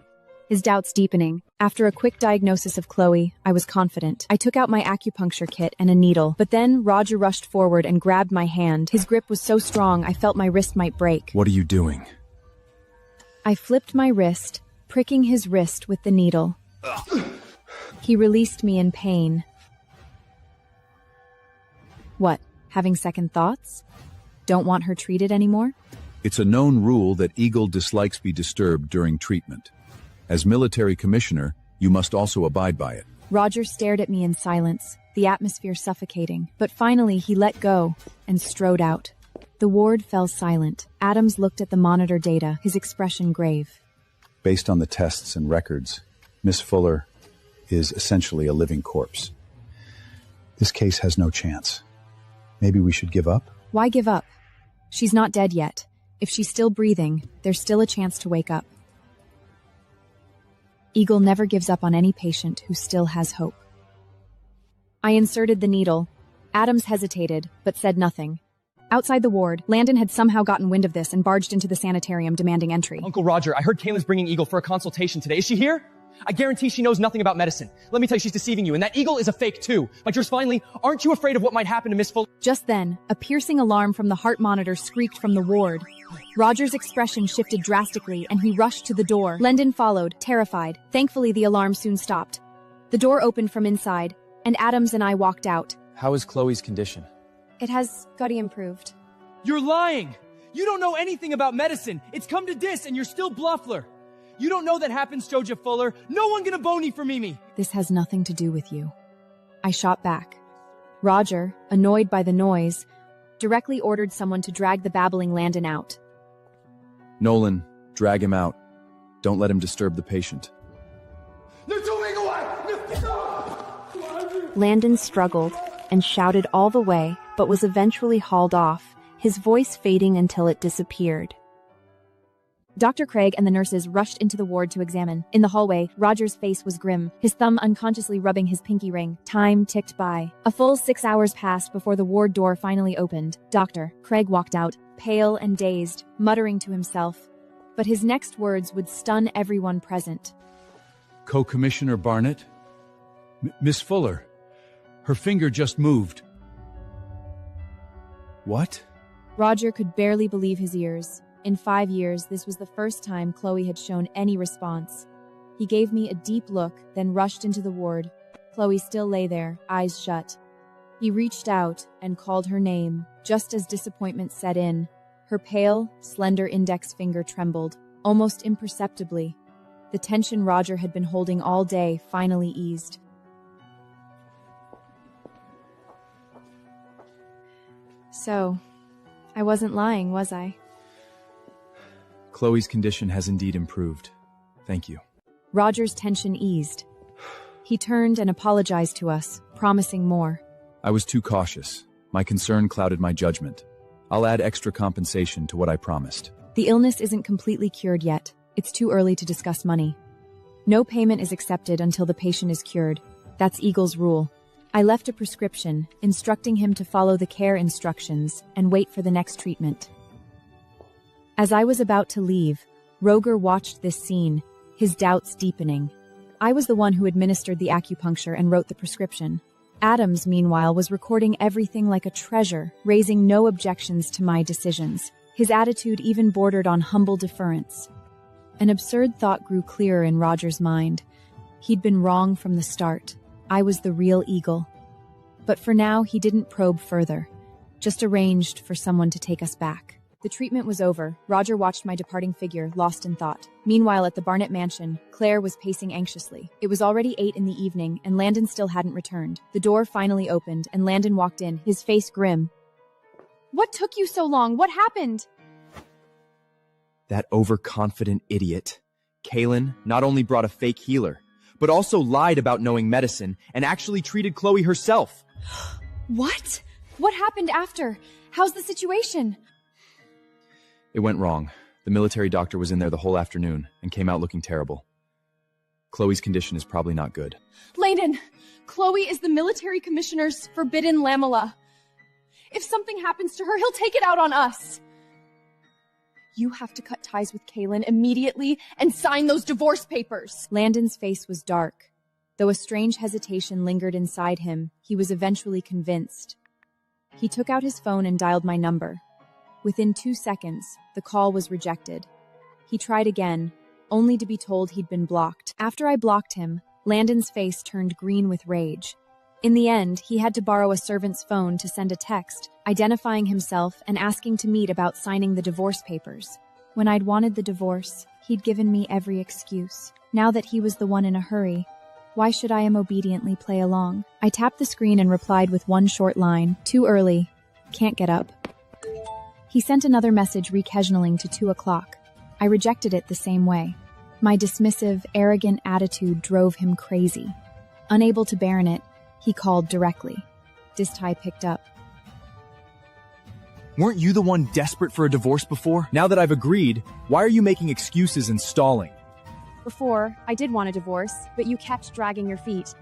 his doubts deepening. After a quick diagnosis of Chloe, I was confident. I took out my acupuncture kit and a needle, but then Rodger rushed forward and grabbed my hand. His grip was so strong I felt my wrist might break. What are you doing? I flipped my wrist, pricking his wrist with the needle. He released me in pain. What, having second thoughts? Don't want her treated anymore? It's a known rule that Eagle dislikes be disturbed during treatment. As military commissioner, you must also abide by it. Rodger stared at me in silence, the atmosphere suffocating. But finally he let go and strode out. The ward fell silent. Adams looked at the monitor data, his expression grave. Based on the tests and records, Miss Fuller is essentially a living corpse. This case has no chance. Maybe we should give up? Why give up? She's not dead yet. If she's still breathing, there's still a chance to wake up. Eagle never gives up on any patient who still has hope. I inserted the needle. Adams hesitated, but said nothing. Outside the ward, Landen had somehow gotten wind of this and barged into the sanitarium demanding entry. Uncle Rodger, I heard Kaelyn's bringing Eagle for a consultation today. Is she here? I guarantee she knows nothing about medicine. Let me tell you, she's deceiving you, and that Eagle is a fake too. Like yours finally, aren't you afraid of what might happen to Miss Fuller? Just then, a piercing alarm from the heart monitor screeched from the ward. Rodger's expression shifted drastically, and he rushed to the door. Landen followed, terrified. Thankfully, the alarm soon stopped. The door opened from inside, and Adams and I walked out. How is Chloe's condition? It has gotten improved. You're lying! You don't know anything about medicine. It's come to this, and you're still bluffler. You don't know that happens, Joja Fuller. No one gonna bony for Mimi. This has nothing to do with you. I shot back. Rodger, annoyed by the noise, directly ordered someone to drag the babbling Landen out. Nolan, drag him out. Don't let him disturb the patient. Landen struggled and shouted all the way, but was eventually hauled off, his voice fading until it disappeared. Dr. Craig and the nurses rushed into the ward to examine. In the hallway, Rodger's face was grim, his thumb unconsciously rubbing his pinky ring. Time ticked by. A full 6 hours passed before the ward door finally opened. Dr. Craig walked out, pale and dazed, muttering to himself. But his next words would stun everyone present. Co-Commissioner Barnett? Miss Fuller. Her finger just moved. What? Rodger could barely believe his ears. In 5 years, this was the first time Chloe had shown any response. He gave me a deep look, then rushed into the ward. Chloe still lay there, eyes shut. He reached out and called her name, just as disappointment set in. Her pale, slender index finger trembled, almost imperceptibly. The tension Rodger had been holding all day finally eased. So, I wasn't lying, was I? Chloe's condition has indeed improved. Thank you. Rodger's tension eased. He turned and apologized to us, promising more. I was too cautious. My concern clouded my judgment. I'll add extra compensation to what I promised. The illness isn't completely cured yet. It's too early to discuss money. No payment is accepted until the patient is cured. That's Eagle's rule. I left a prescription, instructing him to follow the care instructions and wait for the next treatment. As I was about to leave, Rodger watched this scene, his doubts deepening. I was the one who administered the acupuncture and wrote the prescription. Adams, meanwhile, was recording everything like a treasure, raising no objections to my decisions. His attitude even bordered on humble deference. An absurd thought grew clearer in Rodger's mind. He'd been wrong from the start. I was the real Eagle. But for now, he didn't probe further, just arranged for someone to take us back. The treatment was over. Rodger watched my departing figure, lost in thought. Meanwhile, at the Barnett mansion, Claire was pacing anxiously. It was already 8 in the evening, and Landen still hadn't returned. The door finally opened, and Landen walked in, his face grim. What took you so long? What happened? That overconfident idiot. Kaelyn not only brought a fake healer, but also lied about knowing medicine and actually treated Chloe herself. What? What happened after? How's the situation? It went wrong. The military doctor was in there the whole afternoon and came out looking terrible. Chloe's condition is probably not good. Landen, Chloe is the military commissioner's forbidden lamella. If something happens to her, he'll take it out on us. You have to cut ties with Kaelyn immediately and sign those divorce papers. Landen's face was dark. Though a strange hesitation lingered inside him, he was eventually convinced. He took out his phone and dialed my number. Within 2 seconds, the call was rejected. He tried again, only to be told he'd been blocked. After I blocked him, Landen's face turned green with rage. In the end, he had to borrow a servant's phone to send a text, identifying himself and asking to meet about signing the divorce papers. When I'd wanted the divorce, he'd given me every excuse. Now that he was the one in a hurry, why should I obediently play along? I tapped the screen and replied with one short line, "Too early. Can't get up." He sent another message rescheduling to 2 o'clock. I rejected it the same way. My dismissive, arrogant attitude drove him crazy. Unable to bear in it, he called directly. Distai picked up. Weren't you the one desperate for a divorce before? Now that I've agreed, why are you making excuses and stalling? Before, I did want a divorce, but you kept dragging your feet.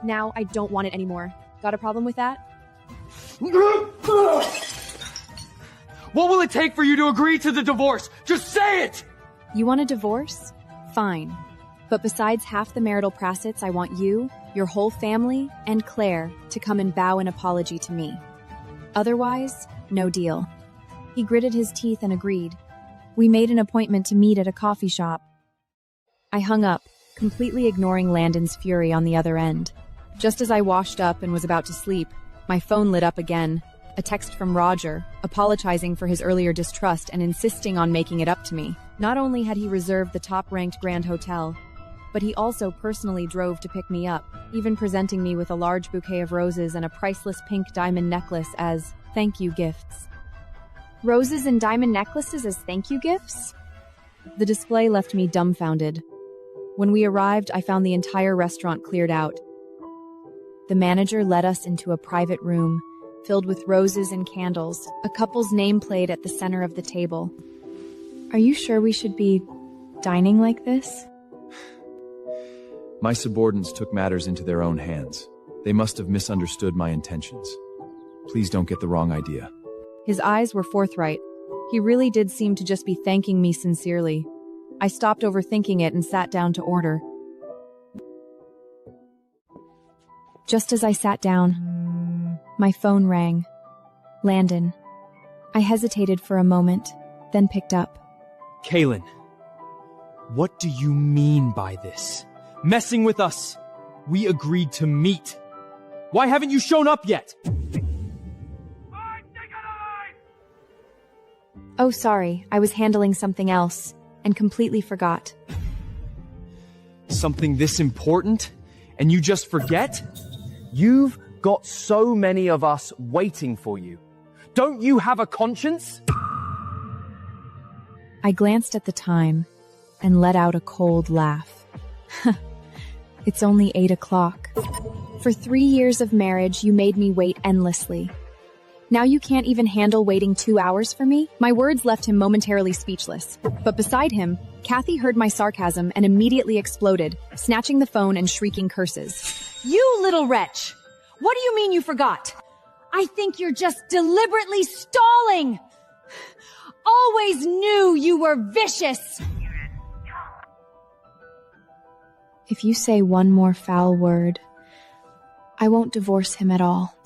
Now I don't want it anymore. Got a problem with that? What will it take for you to agree to the divorce? Just say it! You want a divorce? Fine. But besides half the marital assets, I want you, your whole family, and Claire to come and bow an apology to me. Otherwise, no deal. He gritted his teeth and agreed. We made an appointment to meet at a coffee shop. I hung up, completely ignoring Landen's fury on the other end. Just as I washed up and was about to sleep, my phone lit up again. A text from Rodger, apologizing for his earlier distrust and insisting on making it up to me. Not only had he reserved the top-ranked Grand Hotel, but he also personally drove to pick me up, even presenting me with a large bouquet of roses and a priceless pink diamond necklace as thank you gifts. Roses and diamond necklaces as thank you gifts? The display left me dumbfounded. When we arrived, I found the entire restaurant cleared out. The manager led us into a private room, filled with roses and candles, a couple's nameplate at the center of the table. Are you sure we should be dining like this? My subordinates took matters into their own hands. They must have misunderstood my intentions. Please don't get the wrong idea. His eyes were forthright. He really did seem to just be thanking me sincerely. I stopped overthinking it and sat down to order. Just as I sat down, my phone rang. Landen. I hesitated for a moment, then picked up. Kaelyn, what do you mean by this? Messing with us? We agreed to meet. Why haven't you shown up yet? Oh, sorry, I was handling something else, and completely forgot. Something this important? And you just forget? You've got so many of us waiting for you. Don't you have a conscience? I glanced at the time and let out a cold laugh. It's only 8 o'clock. For 3 years of marriage, you made me wait endlessly. Now you can't even handle waiting 2 hours for me? My words left him momentarily speechless. But beside him, Kathy heard my sarcasm and immediately exploded, snatching the phone and shrieking curses. You little wretch! What do you mean you forgot? I think you're just deliberately stalling! Always knew you were vicious! If you say one more foul word, I won't divorce him at all.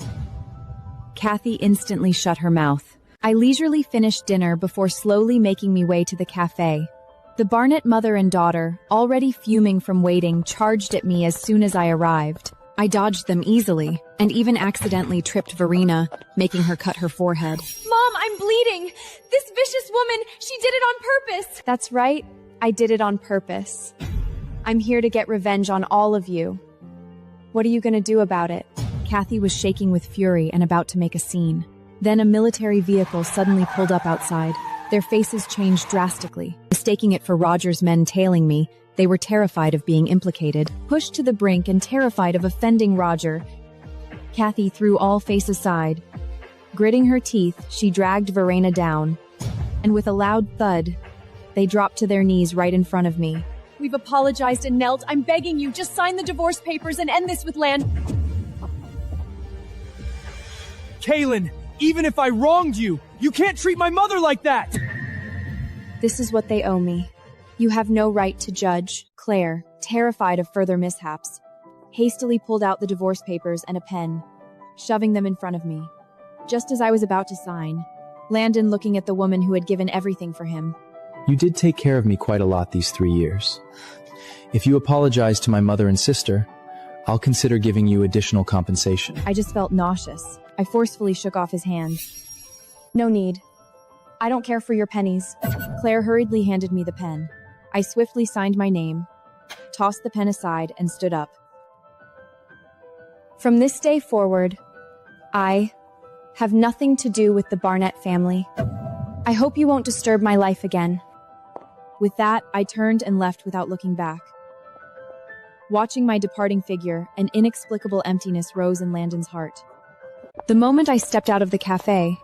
Kathy instantly shut her mouth. I leisurely finished dinner before slowly making me way to the cafe. The Barnett mother and daughter, already fuming from waiting, charged at me as soon as I arrived. I dodged them easily, and even accidentally tripped Verena, making her cut her forehead. Mom, I'm bleeding! This vicious woman, she did it on purpose! That's right, I did it on purpose. I'm here to get revenge on all of you. What are you gonna do about it? Kathy was shaking with fury and about to make a scene. Then a military vehicle suddenly pulled up outside. Their faces changed drastically. Mistaking it for Rodger's men tailing me, they were terrified of being implicated. Pushed to the brink and terrified of offending Rodger, Kathy threw all face aside. Gritting her teeth, she dragged Verena down, and with a loud thud, they dropped to their knees right in front of me. We've apologized and knelt. I'm begging you, just sign the divorce papers and end this with Landen. Kaelyn, even if I wronged you, you can't treat my mother like that! This is what they owe me. You have no right to judge. Claire, terrified of further mishaps, hastily pulled out the divorce papers and a pen, shoving them in front of me. Just as I was about to sign, Landen looking at the woman who had given everything for him. You did take care of me quite a lot these 3 years. If you apologize to my mother and sister, I'll consider giving you additional compensation. I just felt nauseous. I forcefully shook off his hand. No need. I don't care for your pennies. Claire hurriedly handed me the pen. I swiftly signed my name, tossed the pen aside, and stood up. From this day forward, I have nothing to do with the Barnett family. I hope you won't disturb my life again. With that, I turned and left without looking back. Watching my departing figure, an inexplicable emptiness rose in Landen's heart. The moment I stepped out of the cafe,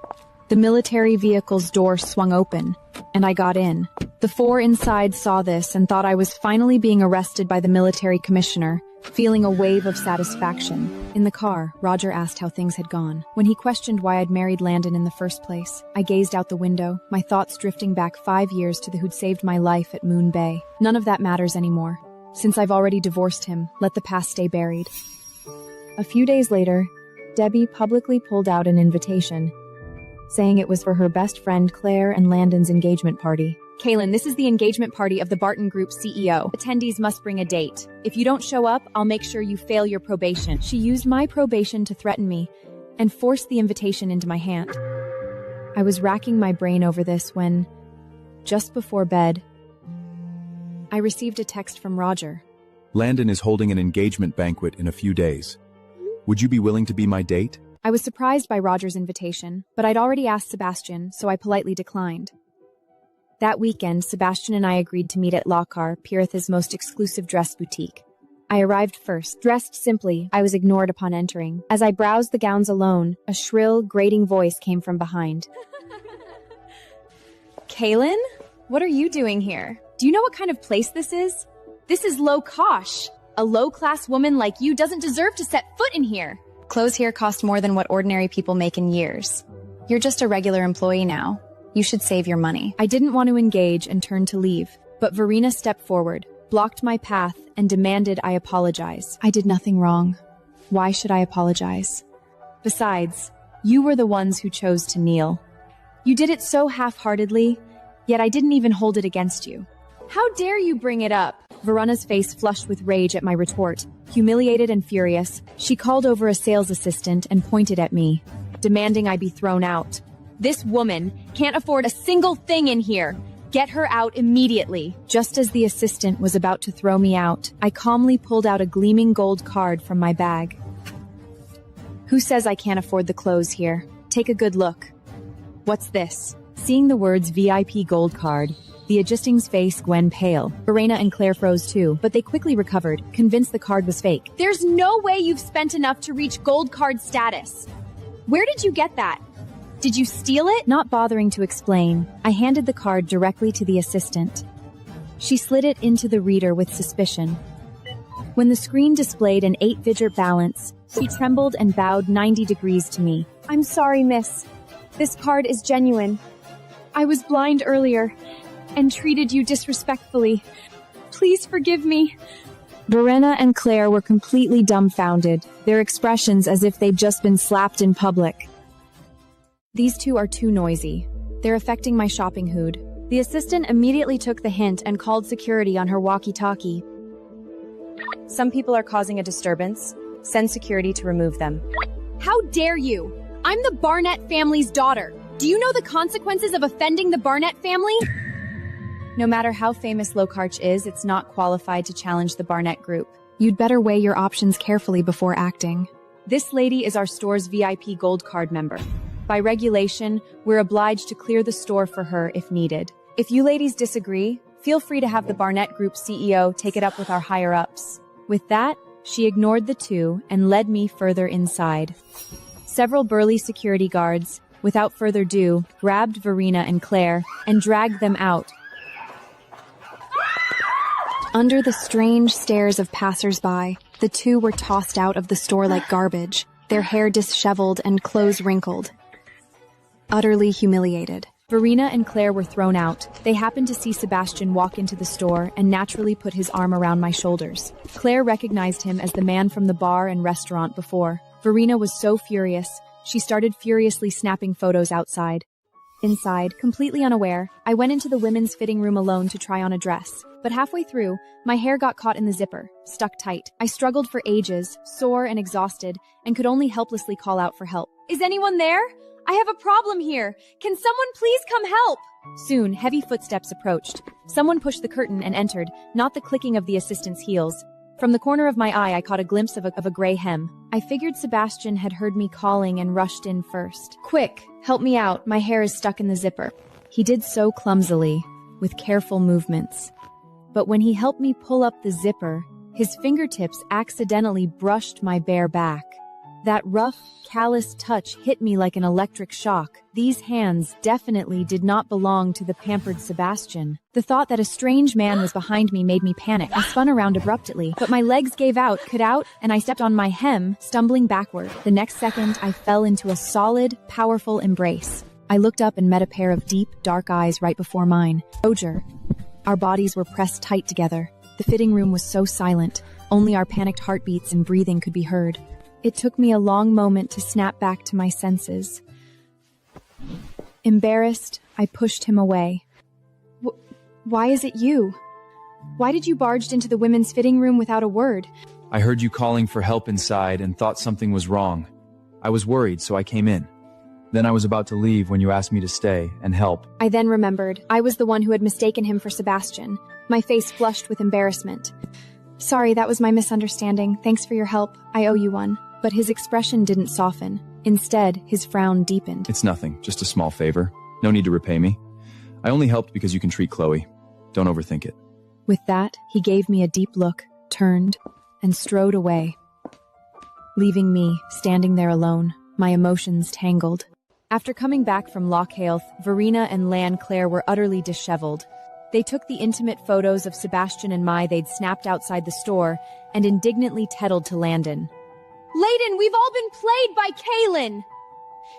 the military vehicle's door swung open, and I got in. The 4 inside saw this and thought I was finally being arrested by the military commissioner, feeling a wave of satisfaction. In the car, Rodger asked how things had gone. When he questioned why I'd married Landen in the first place, I gazed out the window, my thoughts drifting back 5 years to the who'd saved my life at Moon Bay. None of that matters anymore. Since I've already divorced him, let the past stay buried. A few days later, Debbie publicly pulled out an invitation, saying it was for her best friend Claire and Landen's engagement party. Kaelyn, this is the engagement party of the Barton Group CEO. Attendees must bring a date. If you don't show up, I'll make sure you fail your probation. She used my probation to threaten me and forced the invitation into my hand. I was racking my brain over this when, just before bed, I received a text from Rodger. Landen is holding an engagement banquet in a few days. Would you be willing to be my date? I was surprised by Rodger's invitation, but I'd already asked Sebastian, so I politely declined. That weekend, Sebastian and I agreed to meet at Lockar, Pirith's most exclusive dress boutique. I arrived first. Dressed simply, I was ignored upon entering. As I browsed the gowns alone, a shrill, grating voice came from behind. Kaelyn? What are you doing here? Do you know what kind of place this is? This is low kosh. A low-class woman like you doesn't deserve to set foot in here. Clothes here cost more than what ordinary people make in years. You're just a regular employee now. You should save your money. I didn't want to engage and turned to leave, but Verena stepped forward, blocked my path, and demanded I apologize. I did nothing wrong. Why should I apologize? Besides, you were the ones who chose to kneel. You did it so half-heartedly, yet I didn't even hold it against you. How dare you bring it up? Verena's face flushed with rage at my retort. Humiliated and furious, she called over a sales assistant and pointed at me, demanding I be thrown out. This woman can't afford a single thing in here. Get her out immediately. Just as the assistant was about to throw me out, I calmly pulled out a gleaming gold card from my bag. Who says I can't afford the clothes here? Take a good look. What's this? Seeing the words VIP gold card, the adjusting's face went pale. Verena and Claire froze too, but they quickly recovered, convinced the card was fake. There's no way you've spent enough to reach gold card status. Where did you get that? Did you steal it? Not bothering to explain, I handed the card directly to the assistant. She slid it into the reader with suspicion. When the screen displayed an 8-digit balance, she trembled and bowed 90 degrees to me. I'm sorry, miss. This card is genuine. I was blind earlier and treated you disrespectfully. Please forgive me. Verena and Claire were completely dumbfounded, their expressions as if they'd just been slapped in public. These two are too noisy. They're affecting my shopping mood. The assistant immediately took the hint and called security on her walkie-talkie. Some people are causing a disturbance. Send security to remove them. How dare you? I'm the Barnett family's daughter. Do you know the consequences of offending the Barnett family? No matter how famous Lockhart is, it's not qualified to challenge the Barnett group. You'd better weigh your options carefully before acting. This lady is our store's VIP gold card member. By regulation, we're obliged to clear the store for her if needed. If you ladies disagree, feel free to have the Barnett Group CEO take it up with our higher-ups. With that, she ignored the two and led me further inside. Several burly security guards, without further ado, grabbed Verena and Claire and dragged them out. Under the strange stares of passers-by, the two were tossed out of the store like garbage, their hair disheveled and clothes wrinkled. Utterly humiliated. Verena and Claire were thrown out. They happened to see Sebastian walk into the store and naturally put his arm around my shoulders. Claire recognized him as the man from the bar and restaurant before. Verena was so furious, she started furiously snapping photos outside. Inside, completely unaware, I went into the women's fitting room alone to try on a dress. But halfway through, my hair got caught in the zipper, stuck tight. I struggled for ages, sore and exhausted, and could only helplessly call out for help. Is anyone there? I have a problem here. Can someone please come help? Soon, heavy footsteps approached. Someone pushed the curtain and entered, not the clicking of the assistant's heels. From the corner of my eye, I caught a glimpse of a gray hem. I figured Sebastian had heard me calling and rushed in first. Quick, help me out. My hair is stuck in the zipper. He did so clumsily, with careful movements. But when he helped me pull up the zipper, his fingertips accidentally brushed my bare back. That rough, callous touch hit me like an electric shock. These hands definitely did not belong to the pampered Sebastian. The thought that a strange man was behind me made me panic. I spun around abruptly, but my legs gave out, and I stepped on my hem, stumbling backward. The next second, I fell into a solid, powerful embrace. I looked up and met a pair of deep, dark eyes right before mine. Rodger. Our bodies were pressed tight together. The fitting room was so silent. Only our panicked heartbeats and breathing could be heard. It took me a long moment to snap back to my senses. Embarrassed, I pushed him away. Why is it you? Why did you barge into the women's fitting room without a word? I heard you calling for help inside and thought something was wrong. I was worried, so I came in. Then I was about to leave when you asked me to stay and help. I then remembered. I was the one who had mistaken him for Sebastian. My face flushed with embarrassment. Sorry, that was my misunderstanding. Thanks for your help. I owe you one. But his expression didn't soften. Instead, his frown deepened. It's nothing, just a small favor. No need to repay me. I only helped because you can treat Chloe. Don't overthink it. With that, he gave me a deep look, turned, and strode away, leaving me standing there alone, my emotions tangled. After coming back from Lockheath, Verena and Claire were utterly disheveled. They took the intimate photos of Sebastian and they'd snapped outside the store and indignantly teddled to Landen. Landen, we've all been played by Kaelyn.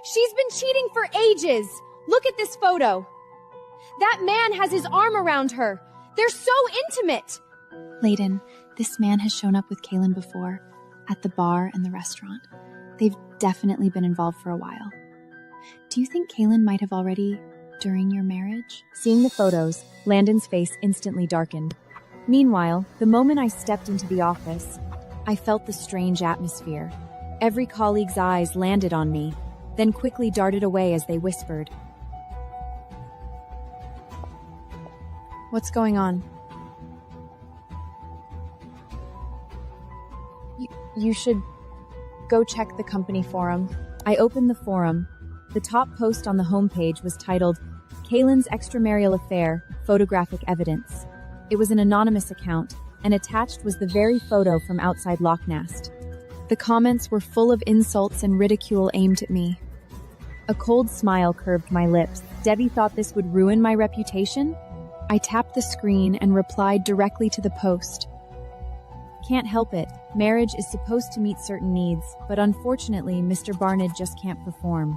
She's been cheating for ages. Look at this photo. That man has his arm around her. They're so intimate. Landen, this man has shown up with Kaelyn before, at the bar and the restaurant. They've definitely been involved for a while. Do you think Kaelyn might have already, during your marriage? Seeing the photos, Landen's face instantly darkened. Meanwhile, the moment I stepped into the office, I felt the strange atmosphere. Every colleague's eyes landed on me, then quickly darted away as they whispered. What's going on? You should go check the company forum. I opened the forum. The top post on the homepage was titled, Kaelyn's Extramarital Affair, Photographic Evidence. It was an anonymous account, and attached was the very photo from outside Locknast. The comments were full of insults and ridicule aimed at me. A cold smile curved my lips. Debbie thought this would ruin my reputation? I tapped the screen and replied directly to the post. Can't help it. Marriage is supposed to meet certain needs, but unfortunately, Mr. Barnett just can't perform.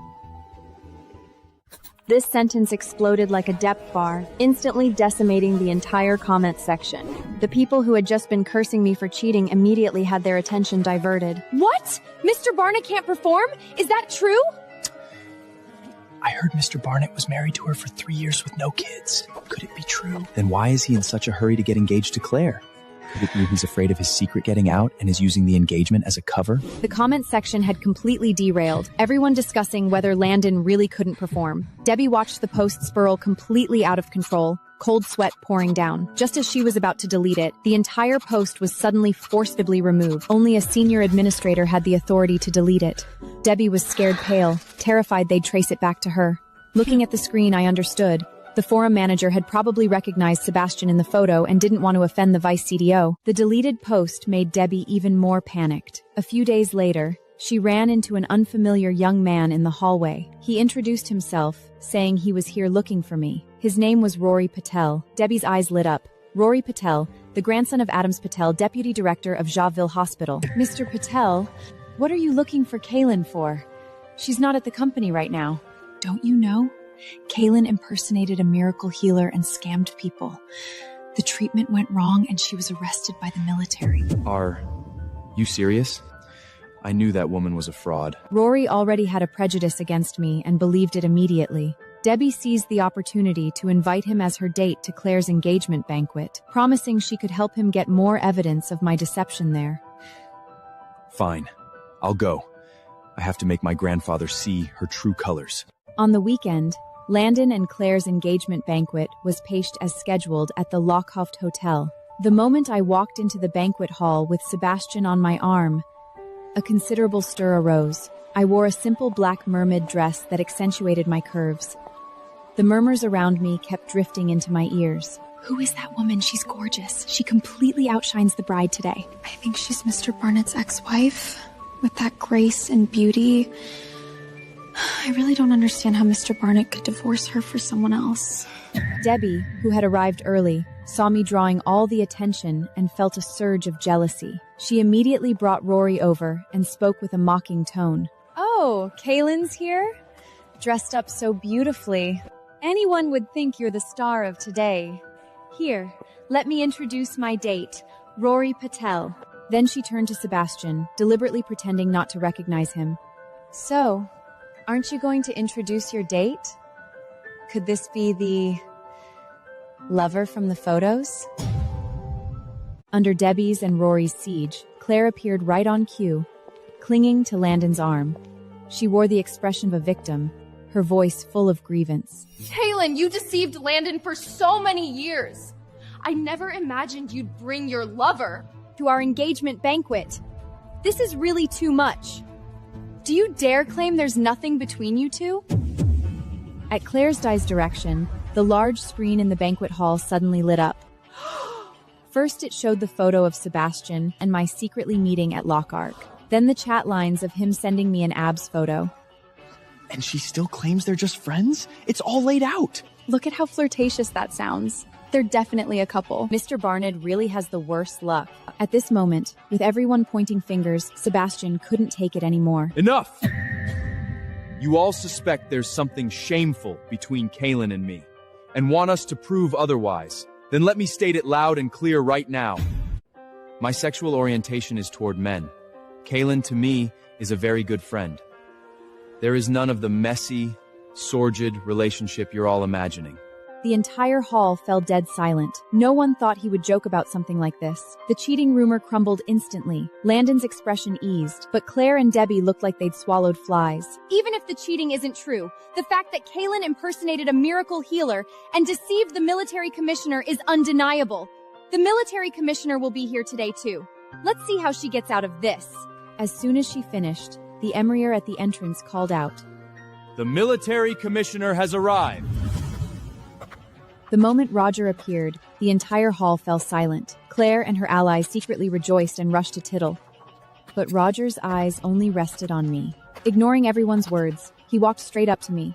This sentence exploded like a depth bar, instantly decimating the entire comment section. The people who had just been cursing me for cheating immediately had their attention diverted. What? Mr. Barnett can't perform? Is that true? I heard Mr. Barnett was married to her for 3 years with no kids. Could it be true? Then why is he in such a hurry to get engaged to Claire? Could it be he's afraid of his secret getting out and is using the engagement as a cover? The comment section had completely derailed, everyone discussing whether Landen really couldn't perform. Debbie watched the post spiral completely out of control, cold sweat pouring down. Just as she was about to delete it, the entire post was suddenly forcibly removed. Only a senior administrator had the authority to delete it. Debbie was scared pale, terrified they'd trace it back to her. Looking at the screen, I understood. The forum manager had probably recognized Sebastian in the photo and didn't want to offend the vice CDO. The deleted post made Debbie even more panicked. A few days later, she ran into an unfamiliar young man in the hallway. He introduced himself, saying he was here looking for me. His name was Rory Patel. Debbie's eyes lit up. Rory Patel, the grandson of Adams Patel, deputy director of Javille Hospital. Mr. Patel, what are you looking for Kaelyn for? She's not at the company right now. Don't you know? Kaelyn impersonated a miracle healer and scammed people. The treatment went wrong and she was arrested by the military. Are you serious? I knew that woman was a fraud. Rory already had a prejudice against me and believed it immediately. Debbie seized the opportunity to invite him as her date to Claire's engagement banquet, promising she could help him get more evidence of my deception there. Fine. I'll go. I have to make my grandfather see her true colors. On the weekend, Landen and Claire's engagement banquet was paced as scheduled at the Lockhoft Hotel. The moment I walked into the banquet hall with Sebastian on my arm, a considerable stir arose. I wore a simple black mermaid dress that accentuated my curves. The murmurs around me kept drifting into my ears. Who is that woman? She's gorgeous. She completely outshines the bride today. I think she's Mr. Barnett's ex-wife. With that grace and beauty. I really don't understand how Mr. Barnett could divorce her for someone else. Debbie, who had arrived early, saw me drawing all the attention and felt a surge of jealousy. She immediately brought Rory over and spoke with a mocking tone. Oh, Kaelyn's here? Dressed up so beautifully. Anyone would think you're the star of today. Here, let me introduce my date, Rory Patel. Then she turned to Sebastian, deliberately pretending not to recognize him. So, aren't you going to introduce your date? Could this be the lover from the photos? Under Debbie's and Rory's siege, Claire appeared right on cue, clinging to Landen's arm. She wore the expression of a victim, her voice full of grievance. Kaelyn, you deceived Landen for so many years. I never imagined you'd bring your lover to our engagement banquet. This is really too much. Do you dare claim there's nothing between you two? At Claire's direction, the large screen in the banquet hall suddenly lit up. First, it showed the photo of Sebastian and my secretly meeting at Lockark. Then the chat lines of him sending me an abs photo. And she still claims they're just friends? It's all laid out. Look at how flirtatious that sounds. They're definitely a couple. Mr. Barnett really has the worst luck. At this moment, with everyone pointing fingers, Sebastian couldn't take it anymore. Enough! You all suspect there's something shameful between Kaelyn and me, and want us to prove otherwise. Then let me state it loud and clear right now. My sexual orientation is toward men. Kaelyn, to me, is a very good friend. There is none of the messy, sordid relationship you're all imagining. The entire hall fell dead silent. No one thought he would joke about something like this. The cheating rumor crumbled instantly. Landen's expression eased, but Claire and Debbie looked like they'd swallowed flies. Even if the cheating isn't true, the fact that Kaelyn impersonated a miracle healer and deceived the military commissioner is undeniable. The military commissioner will be here today too. Let's see how she gets out of this. As soon as she finished, the emir at the entrance called out, "The military commissioner has arrived." The moment Rodger appeared, the entire hall fell silent. Claire and her allies secretly rejoiced and rushed to tittle. But Rodger's eyes only rested on me. Ignoring everyone's words, he walked straight up to me.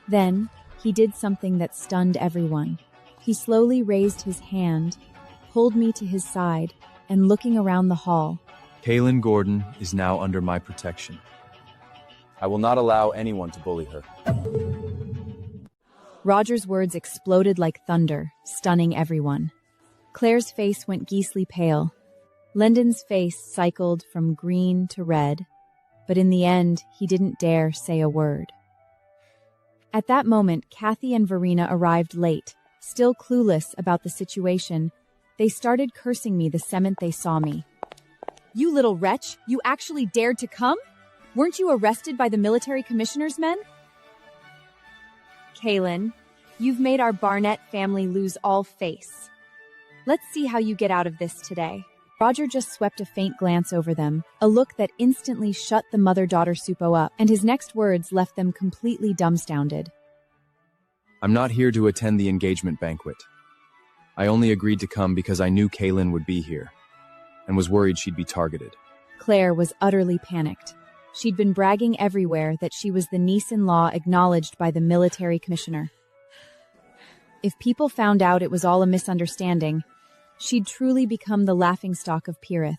Then, he did something that stunned everyone. He slowly raised his hand, pulled me to his side, and looking around the hall. Kaelyn Gordon is now under my protection. I will not allow anyone to bully her. Rodger's words exploded like thunder, stunning everyone. Claire's face went ghastly pale. Landen's face cycled from green to red, but in the end, he didn't dare say a word. At that moment, Kathy and Verena arrived late, still clueless about the situation. They started cursing me the second they saw me. You little wretch, you actually dared to come? Weren't you arrested by the military commissioner's men? Kaelyn, You've made our Barnett family lose all face. Let's see how you get out of this today. Rodger just swept a faint glance over them, a look that instantly shut the mother-daughter supo up, and his next words left them completely dumbfounded. I'm not here to attend the engagement banquet. I only agreed to come because I knew Kaelyn would be here, and was worried she'd be targeted. Claire was utterly panicked. She'd been bragging everywhere that she was the niece-in-law acknowledged by the military commissioner. If people found out it was all a misunderstanding, she'd truly become the laughingstock of Pirith.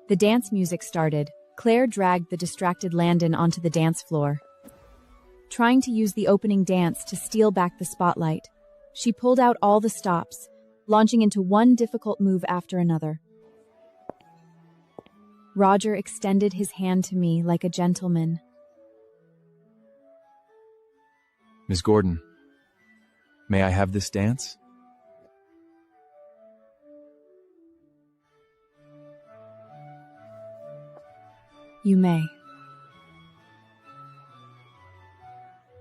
The dance music started. Claire dragged the distracted Landen onto the dance floor. Trying to use the opening dance to steal back the spotlight, she pulled out all the stops, launching into one difficult move after another. Rodger extended his hand to me like a gentleman. Miss Gordon, may I have this dance? You may.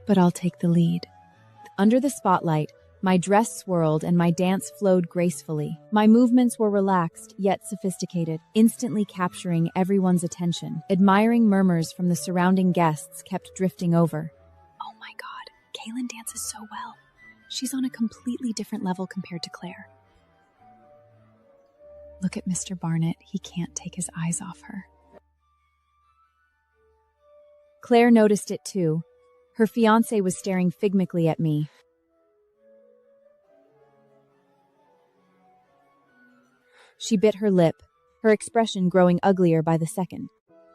But I'll take the lead. Under the spotlight, my dress swirled and my dance flowed gracefully. My movements were relaxed, yet sophisticated, instantly capturing everyone's attention. Admiring murmurs from the surrounding guests kept drifting over. Oh my God, Kaelyn dances so well. She's on a completely different level compared to Claire. Look at Mr. Barnett, he can't take his eyes off her. Claire noticed it too. Her fiancé was staring figmically at me. She bit her lip, her expression growing uglier by the second.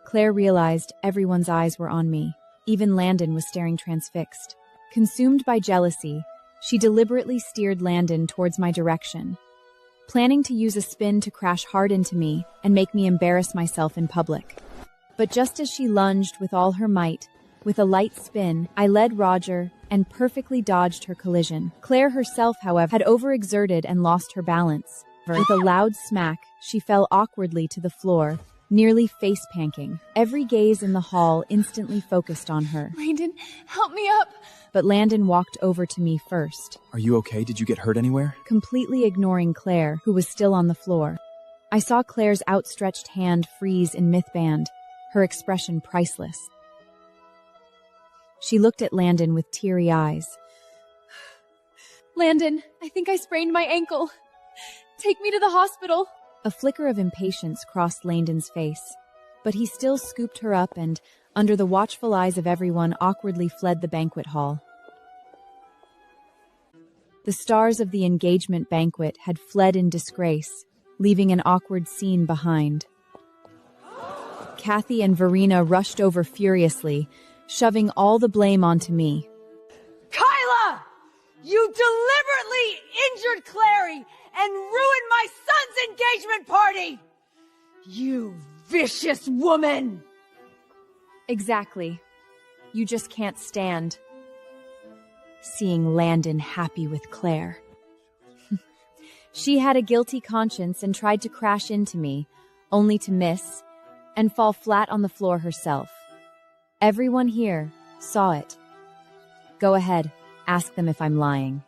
Claire realized everyone's eyes were on me. Even Landen was staring transfixed. Consumed by jealousy, she deliberately steered Landen towards my direction, planning to use a spin to crash hard into me and make me embarrass myself in public. But just as she lunged with all her might, with a light spin, I led Rodger and perfectly dodged her collision. Claire herself, however, had overexerted and lost her balance. With a loud smack, she fell awkwardly to the floor, nearly face-panking. Every gaze in the hall instantly focused on her. Landen, help me up! But Landen walked over to me first. Are you okay? Did you get hurt anywhere? Completely ignoring Claire, who was still on the floor. I saw Claire's outstretched hand freeze in mythband, her expression priceless. She looked at Landen with teary eyes. Landen, I think I sprained my ankle. Take me to the hospital. A flicker of impatience crossed Landen's face, but he still scooped her up and, under the watchful eyes of everyone, awkwardly fled the banquet hall. The stars of the engagement banquet had fled in disgrace, leaving an awkward scene behind. Kathy and Verena rushed over furiously, shoving all the blame onto me. Kyla! You deliberately injured Clary and ruined my son's engagement party! You vicious woman! Exactly. You just can't stand seeing Landen happy with Claire. She had a guilty conscience and tried to crash into me, only to miss and fall flat on the floor herself. Everyone here saw it. Go ahead, ask them if I'm lying.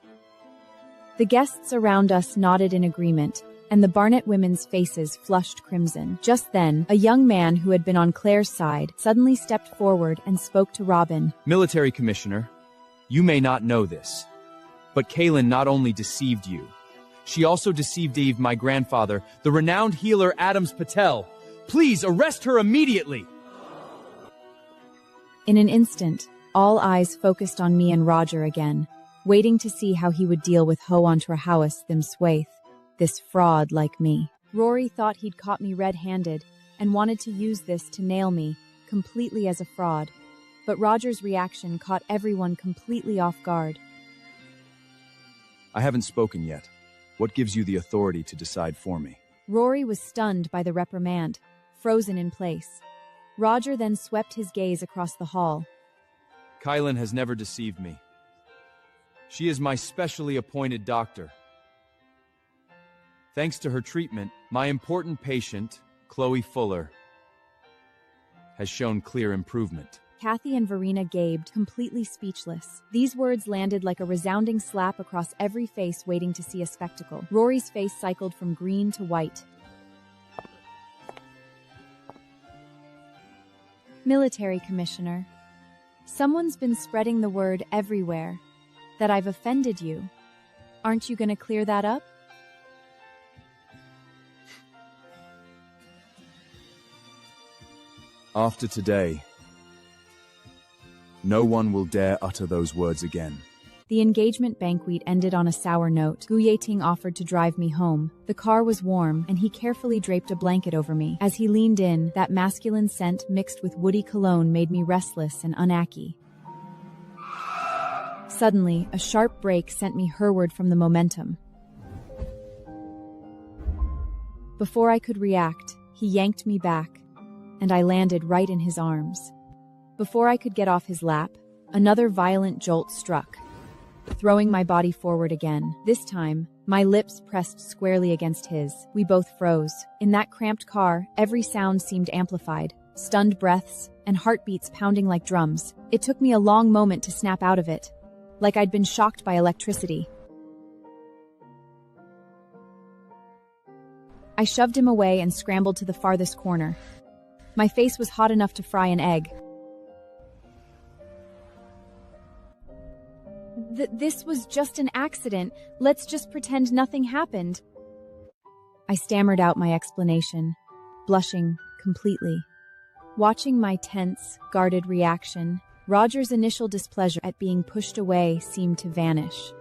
The guests around us nodded in agreement, and the Barnett women's faces flushed crimson. Just then, a young man who had been on Claire's side suddenly stepped forward and spoke to Robin. Military Commissioner, you may not know this, but Kaelyn not only deceived you, she also deceived Eve, my grandfather, the renowned healer Adams Patel. Please arrest her immediately! In an instant, all eyes focused on me and Rodger again, waiting to see how he would deal with Ho Ontrahaus them Swaith, this fraud like me. Rory thought he'd caught me red-handed and wanted to use this to nail me completely as a fraud, but Rodger's reaction caught everyone completely off guard. I haven't spoken yet. What gives you the authority to decide for me? Rory was stunned by the reprimand, frozen in place. Rodger then swept his gaze across the hall. Kaelyn has never deceived me. She is my specially appointed doctor. Thanks to her treatment, my important patient, Chloe Fuller, has shown clear improvement. Kathy and Verena gaped, completely speechless. These words landed like a resounding slap across every face waiting to see a spectacle. Rory's face cycled from green to white. Military Commissioner, someone's been spreading the word everywhere that I've offended you. Aren't you going to clear that up? After today, no one will dare utter those words again. The engagement banquet ended on a sour note. Gu Yeting offered to drive me home. The car was warm, and he carefully draped a blanket over me. As he leaned in, that masculine scent mixed with woody cologne made me restless and unhappy. Suddenly, a sharp break sent me herward from the momentum. Before I could react, he yanked me back, and I landed right in his arms. Before I could get off his lap, another violent jolt struck, throwing my body forward again. This time, my lips pressed squarely against his. We both froze. In that cramped car, every sound seemed amplified, stunned breaths, and heartbeats pounding like drums. It took me a long moment to snap out of it, like I'd been shocked by electricity. I shoved him away and scrambled to the farthest corner. My face was hot enough to fry an egg. This was just an accident. Let's just pretend nothing happened. I stammered out my explanation, blushing completely. Watching my tense, guarded reaction, Rodger's initial displeasure at being pushed away seemed to vanish.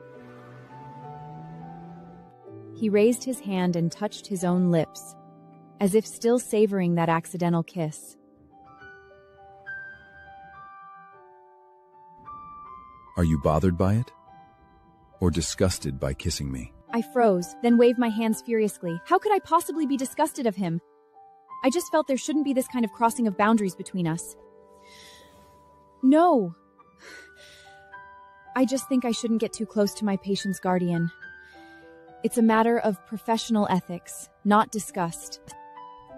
He raised his hand and touched his own lips, as if still savoring that accidental kiss. Are you bothered by it? Or disgusted by kissing me? I froze, then waved my hands furiously. How could I possibly be disgusted of him? I just felt there shouldn't be this kind of crossing of boundaries between us. No. I just think I shouldn't get too close to my patient's guardian. It's a matter of professional ethics, not disgust.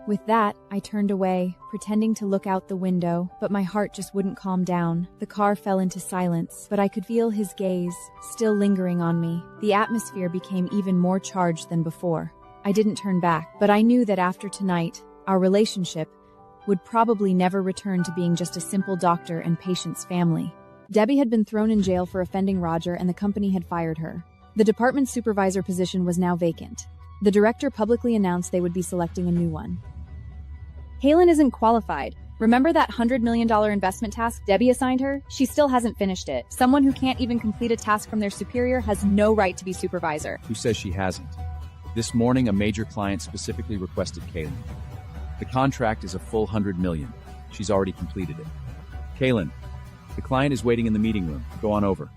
With that, I turned away, pretending to look out the window, but my heart just wouldn't calm down. The car fell into silence, but I could feel his gaze, still lingering on me. The atmosphere became even more charged than before. I didn't turn back, but I knew that after tonight, our relationship would probably never return to being just a simple doctor and patient's family. Debbie had been thrown in jail for offending Rodger, and the company had fired her. The department supervisor position was now vacant. The director publicly announced they would be selecting a new one. Kaelyn isn't qualified. Remember that $100 million investment task Debbie assigned her? She still hasn't finished it. Someone who can't even complete a task from their superior has no right to be supervisor. Who says she hasn't? This morning, a major client specifically requested Kaelyn. The contract is a full $100 million. She's already completed it. Kaelyn, the client is waiting in the meeting room. Go on over.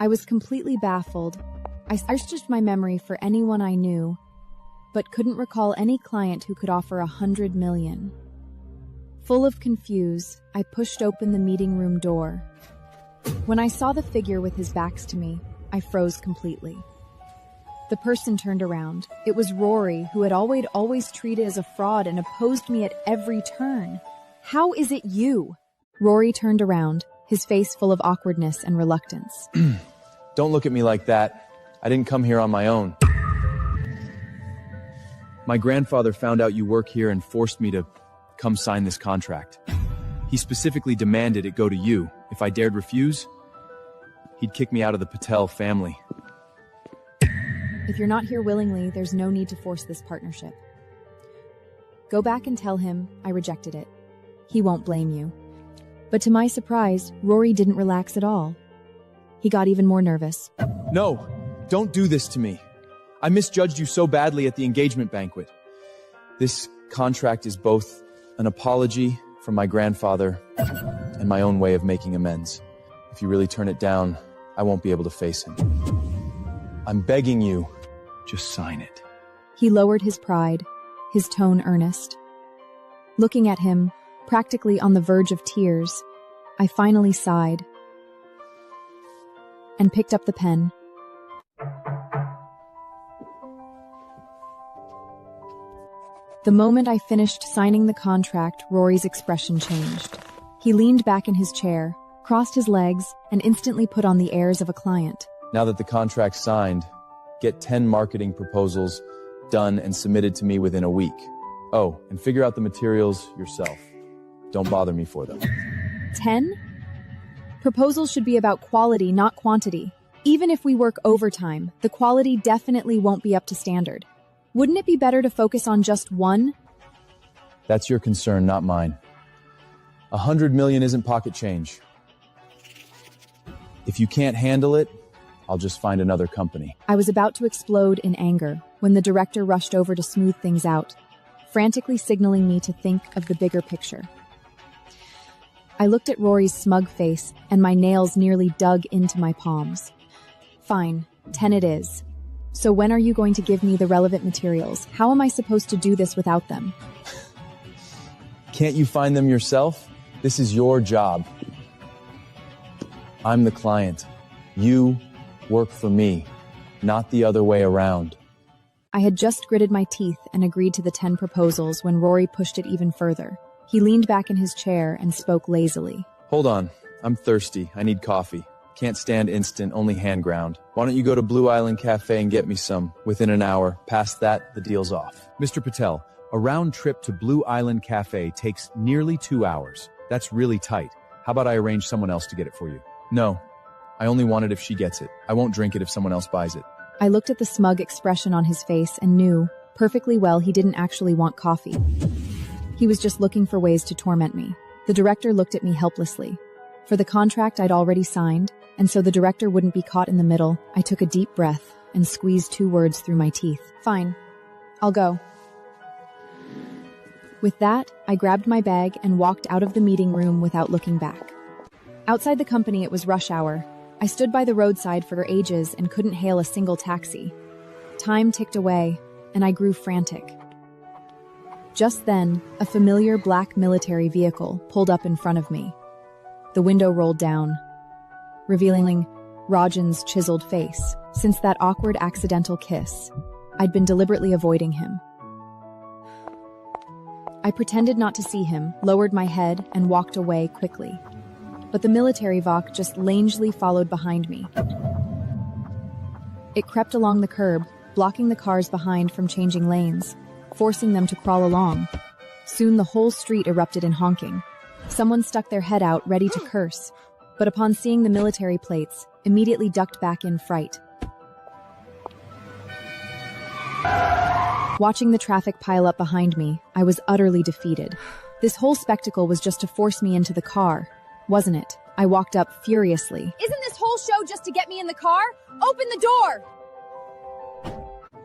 I was completely baffled. I searched my memory for anyone I knew, but couldn't recall any client who could offer $100 million. Full of confusion, I pushed open the meeting room door. When I saw the figure with his back to me, I froze completely. The person turned around. It was Rory, who had always treated as a fraud and opposed me at every turn. How is it you? Rory turned around, his face full of awkwardness and reluctance. Don't look at me like that. I didn't come here on my own. My grandfather found out you work here and forced me to come sign this contract. He specifically demanded it go to you. If I dared refuse, he'd kick me out of the Patel family. If you're not here willingly, there's no need to force this partnership. Go back and tell him I rejected it. He won't blame you. But to my surprise, Rory didn't relax at all. He got even more nervous. No, don't do this to me. I misjudged you so badly at the engagement banquet. This contract is both an apology from my grandfather and my own way of making amends. If you really turn it down, I won't be able to face him. I'm begging you, just sign it. He lowered his pride, his tone earnest. Looking at him, practically on the verge of tears, I finally sighed and picked up the pen. The moment I finished signing the contract, Rory's expression changed. He leaned back in his chair, crossed his legs, and instantly put on the airs of a client. Now that the contract's signed, get 10 marketing proposals done and submitted to me within a week. Oh, and figure out the materials yourself. Don't bother me for them. 10? Proposals should be about quality, not quantity. Even if we work overtime, the quality definitely won't be up to standard. Wouldn't it be better to focus on just one? That's your concern, not mine. 100 million isn't pocket change. If you can't handle it, I'll just find another company. I was about to explode in anger when the director rushed over to smooth things out, frantically signaling me to think of the bigger picture. I looked at Rory's smug face, and my nails nearly dug into my palms. Fine, 10 it is. So when are you going to give me the relevant materials? How am I supposed to do this without them? Can't you find them yourself? This is your job. I'm the client. You work for me, not the other way around. I had just gritted my teeth and agreed to the 10 proposals when Rory pushed it even further. He leaned back in his chair and spoke lazily. Hold on, I'm thirsty. I need coffee. Can't stand instant, only hand ground. Why don't you go to Blue Island Cafe and get me some within an hour? Past that, the deal's off. Mr. Patel, a round trip to Blue Island Cafe takes nearly 2 hours. That's really tight. How about I arrange someone else to get it for you? No, I only want it if she gets it. I won't drink it if someone else buys it. I looked at the smug expression on his face and knew perfectly well he didn't actually want coffee. He was just looking for ways to torment me. The director looked at me helplessly. For the contract I'd already signed, and so the director wouldn't be caught in the middle, I took a deep breath and squeezed 2 words through my teeth. Fine. I'll go. With that, I grabbed my bag and walked out of the meeting room without looking back. Outside the company, it was rush hour. I stood by the roadside for ages and couldn't hail a single taxi. Time ticked away, and I grew frantic. Just then, a familiar black military vehicle pulled up in front of me. The window rolled down, revealing Rodger's chiseled face. Since that awkward accidental kiss, I'd been deliberately avoiding him. I pretended not to see him, lowered my head, and walked away quickly. But the military Vok just langely followed behind me. It crept along the curb, blocking the cars behind from changing lanes, forcing them to crawl along. Soon the whole street erupted in honking. Someone stuck their head out, ready to curse, but upon seeing the military plates, immediately ducked back in fright. Watching the traffic pile up behind me, I was utterly defeated. This whole spectacle was just to force me into the car, wasn't it? I walked up furiously. Isn't this whole show just to get me in the car? Open the door!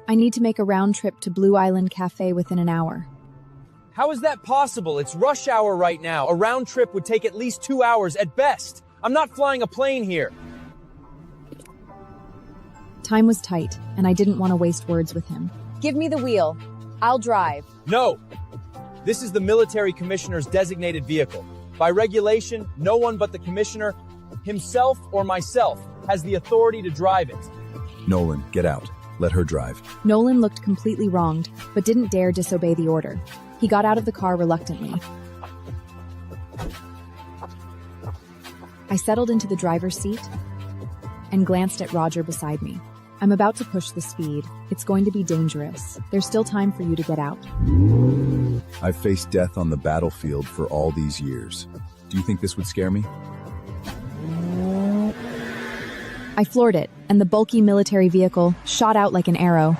I need to make a round trip to Blue Island Cafe within an hour. How is that possible? It's rush hour right now. A round trip would take at least 2 hours at best. I'm not flying a plane here. Time was tight, and I didn't want to waste words with him. Give me the wheel. I'll drive. No! This is the military commissioner's designated vehicle. By regulation, no one but the commissioner, himself or myself, has the authority to drive it. Nolan, get out. Let her drive. Nolan looked completely wronged, but didn't dare disobey the order. He got out of the car reluctantly. I settled into the driver's seat and glanced at Rodger beside me. I'm about to push the speed. It's going to be dangerous. There's still time for you to get out. I've faced death on the battlefield for all these years. Do you think this would scare me? I floored it, and the bulky military vehicle shot out like an arrow.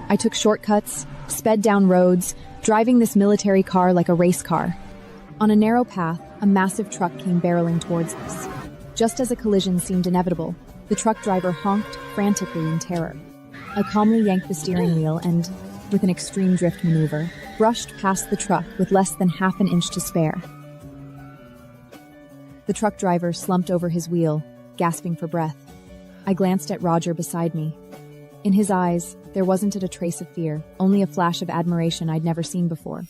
I took shortcuts, sped down roads, driving this military car like a race car. On a narrow path, a massive truck came barreling towards us. Just as a collision seemed inevitable, the truck driver honked frantically in terror. I calmly yanked the steering wheel and, with an extreme drift maneuver, brushed past the truck with less than half an inch to spare. The truck driver slumped over his wheel, gasping for breath. I glanced at Rodger beside me. In his eyes, there wasn't a trace of fear, only a flash of admiration I'd never seen before.